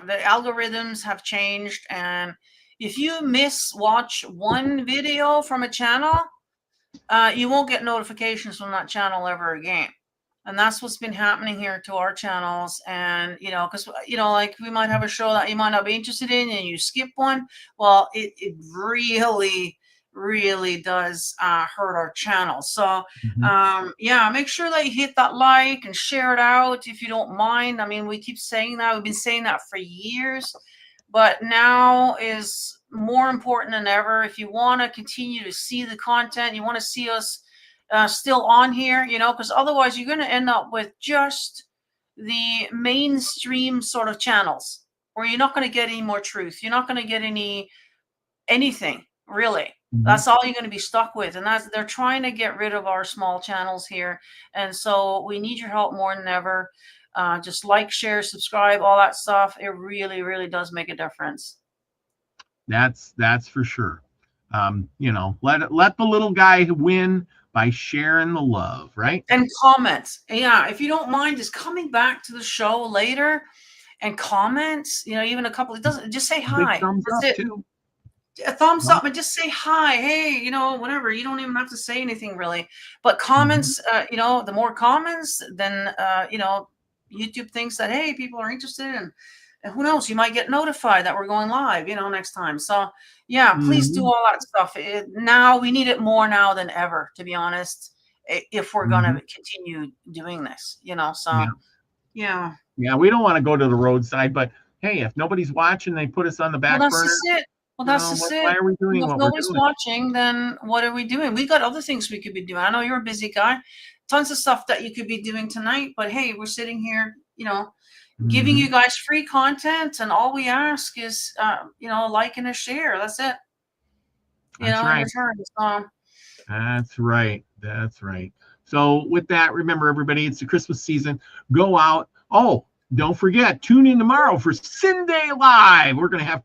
The algorithms have changed and if you watch one video from a channel, you won't get notifications from that channel ever again. And that's what's been happening here to our channels. And, because, like we might have a show that you might not be interested in and you skip one. Well, it really, really does hurt our channel. So, yeah, make sure that you hit that like and share it out if you don't mind. I mean, we keep saying that. We've been saying that for years. But now is more important than ever. If you want to continue to see the content, you want to see us still on here, because otherwise you're going to end up with just the mainstream sort of channels where you're not going to get any more truth. You're not going to get anything really. That's all you're going to be stuck with. And they're trying to get rid of our small channels here. And so we need your help more than ever. Just like, share, subscribe, all that stuff. It really, really does make a difference. That's for sure. Let the little guy win by sharing the love, right? And comments. Yeah, if you don't mind just coming back to the show later and comments, even a couple, just say hi. Big thumbs up too. A thumbs up and just say hi. Hey, whatever. You don't even have to say anything really. But comments, the more comments, then YouTube thinks that, hey, people are interested, and who knows, you might get notified that we're going live, next time. So yeah, please do all that stuff. Now we need it more now than ever, to be honest, if we're going to continue doing this, so yeah, we don't want to go to the roadside, but hey, if nobody's watching, they put us on the back burner. That's it. Well, that's just it. Why are we doing what we're doing? If nobody's watching, then what are we doing? We got other things we could be doing. I know you're a busy guy. Tons of stuff that you could be doing tonight, but hey, we're sitting here, giving you guys free content, and all we ask is, like and a share. That's it. That's right. That's right. That's right. So with that, remember everybody, it's the Christmas season. Go out. Oh, don't forget, tune in tomorrow for Sin Day Live. We're going to have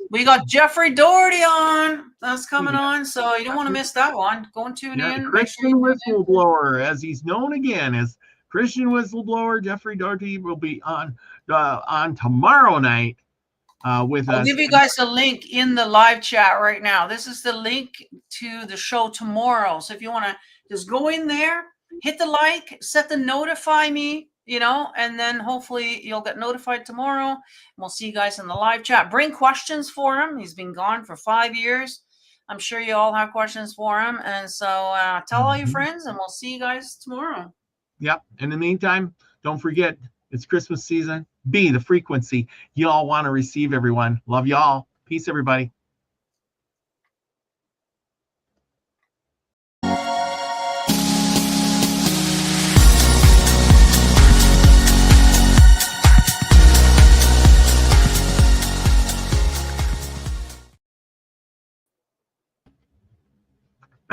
we got Jeffrey Doherty on. That's coming on, so you don't want to miss that one. Go and tune in. Christian whistleblower, as he's known again as Christian whistleblower. Jeffrey Doherty will be on tomorrow night with us. I'll give you guys a link in the live chat right now. This is the link to the show tomorrow. So if you want to just go in there, hit the like, set the notify me, and then hopefully you'll get notified tomorrow. And we'll see you guys in the live chat. Bring questions for him. He's been gone for 5 years. I'm sure you all have questions for him. And so tell all your friends, and we'll see you guys tomorrow. Yep. In the meantime, don't forget, it's Christmas season. Be the frequency you all want to receive, everyone. Love y'all. Peace, everybody.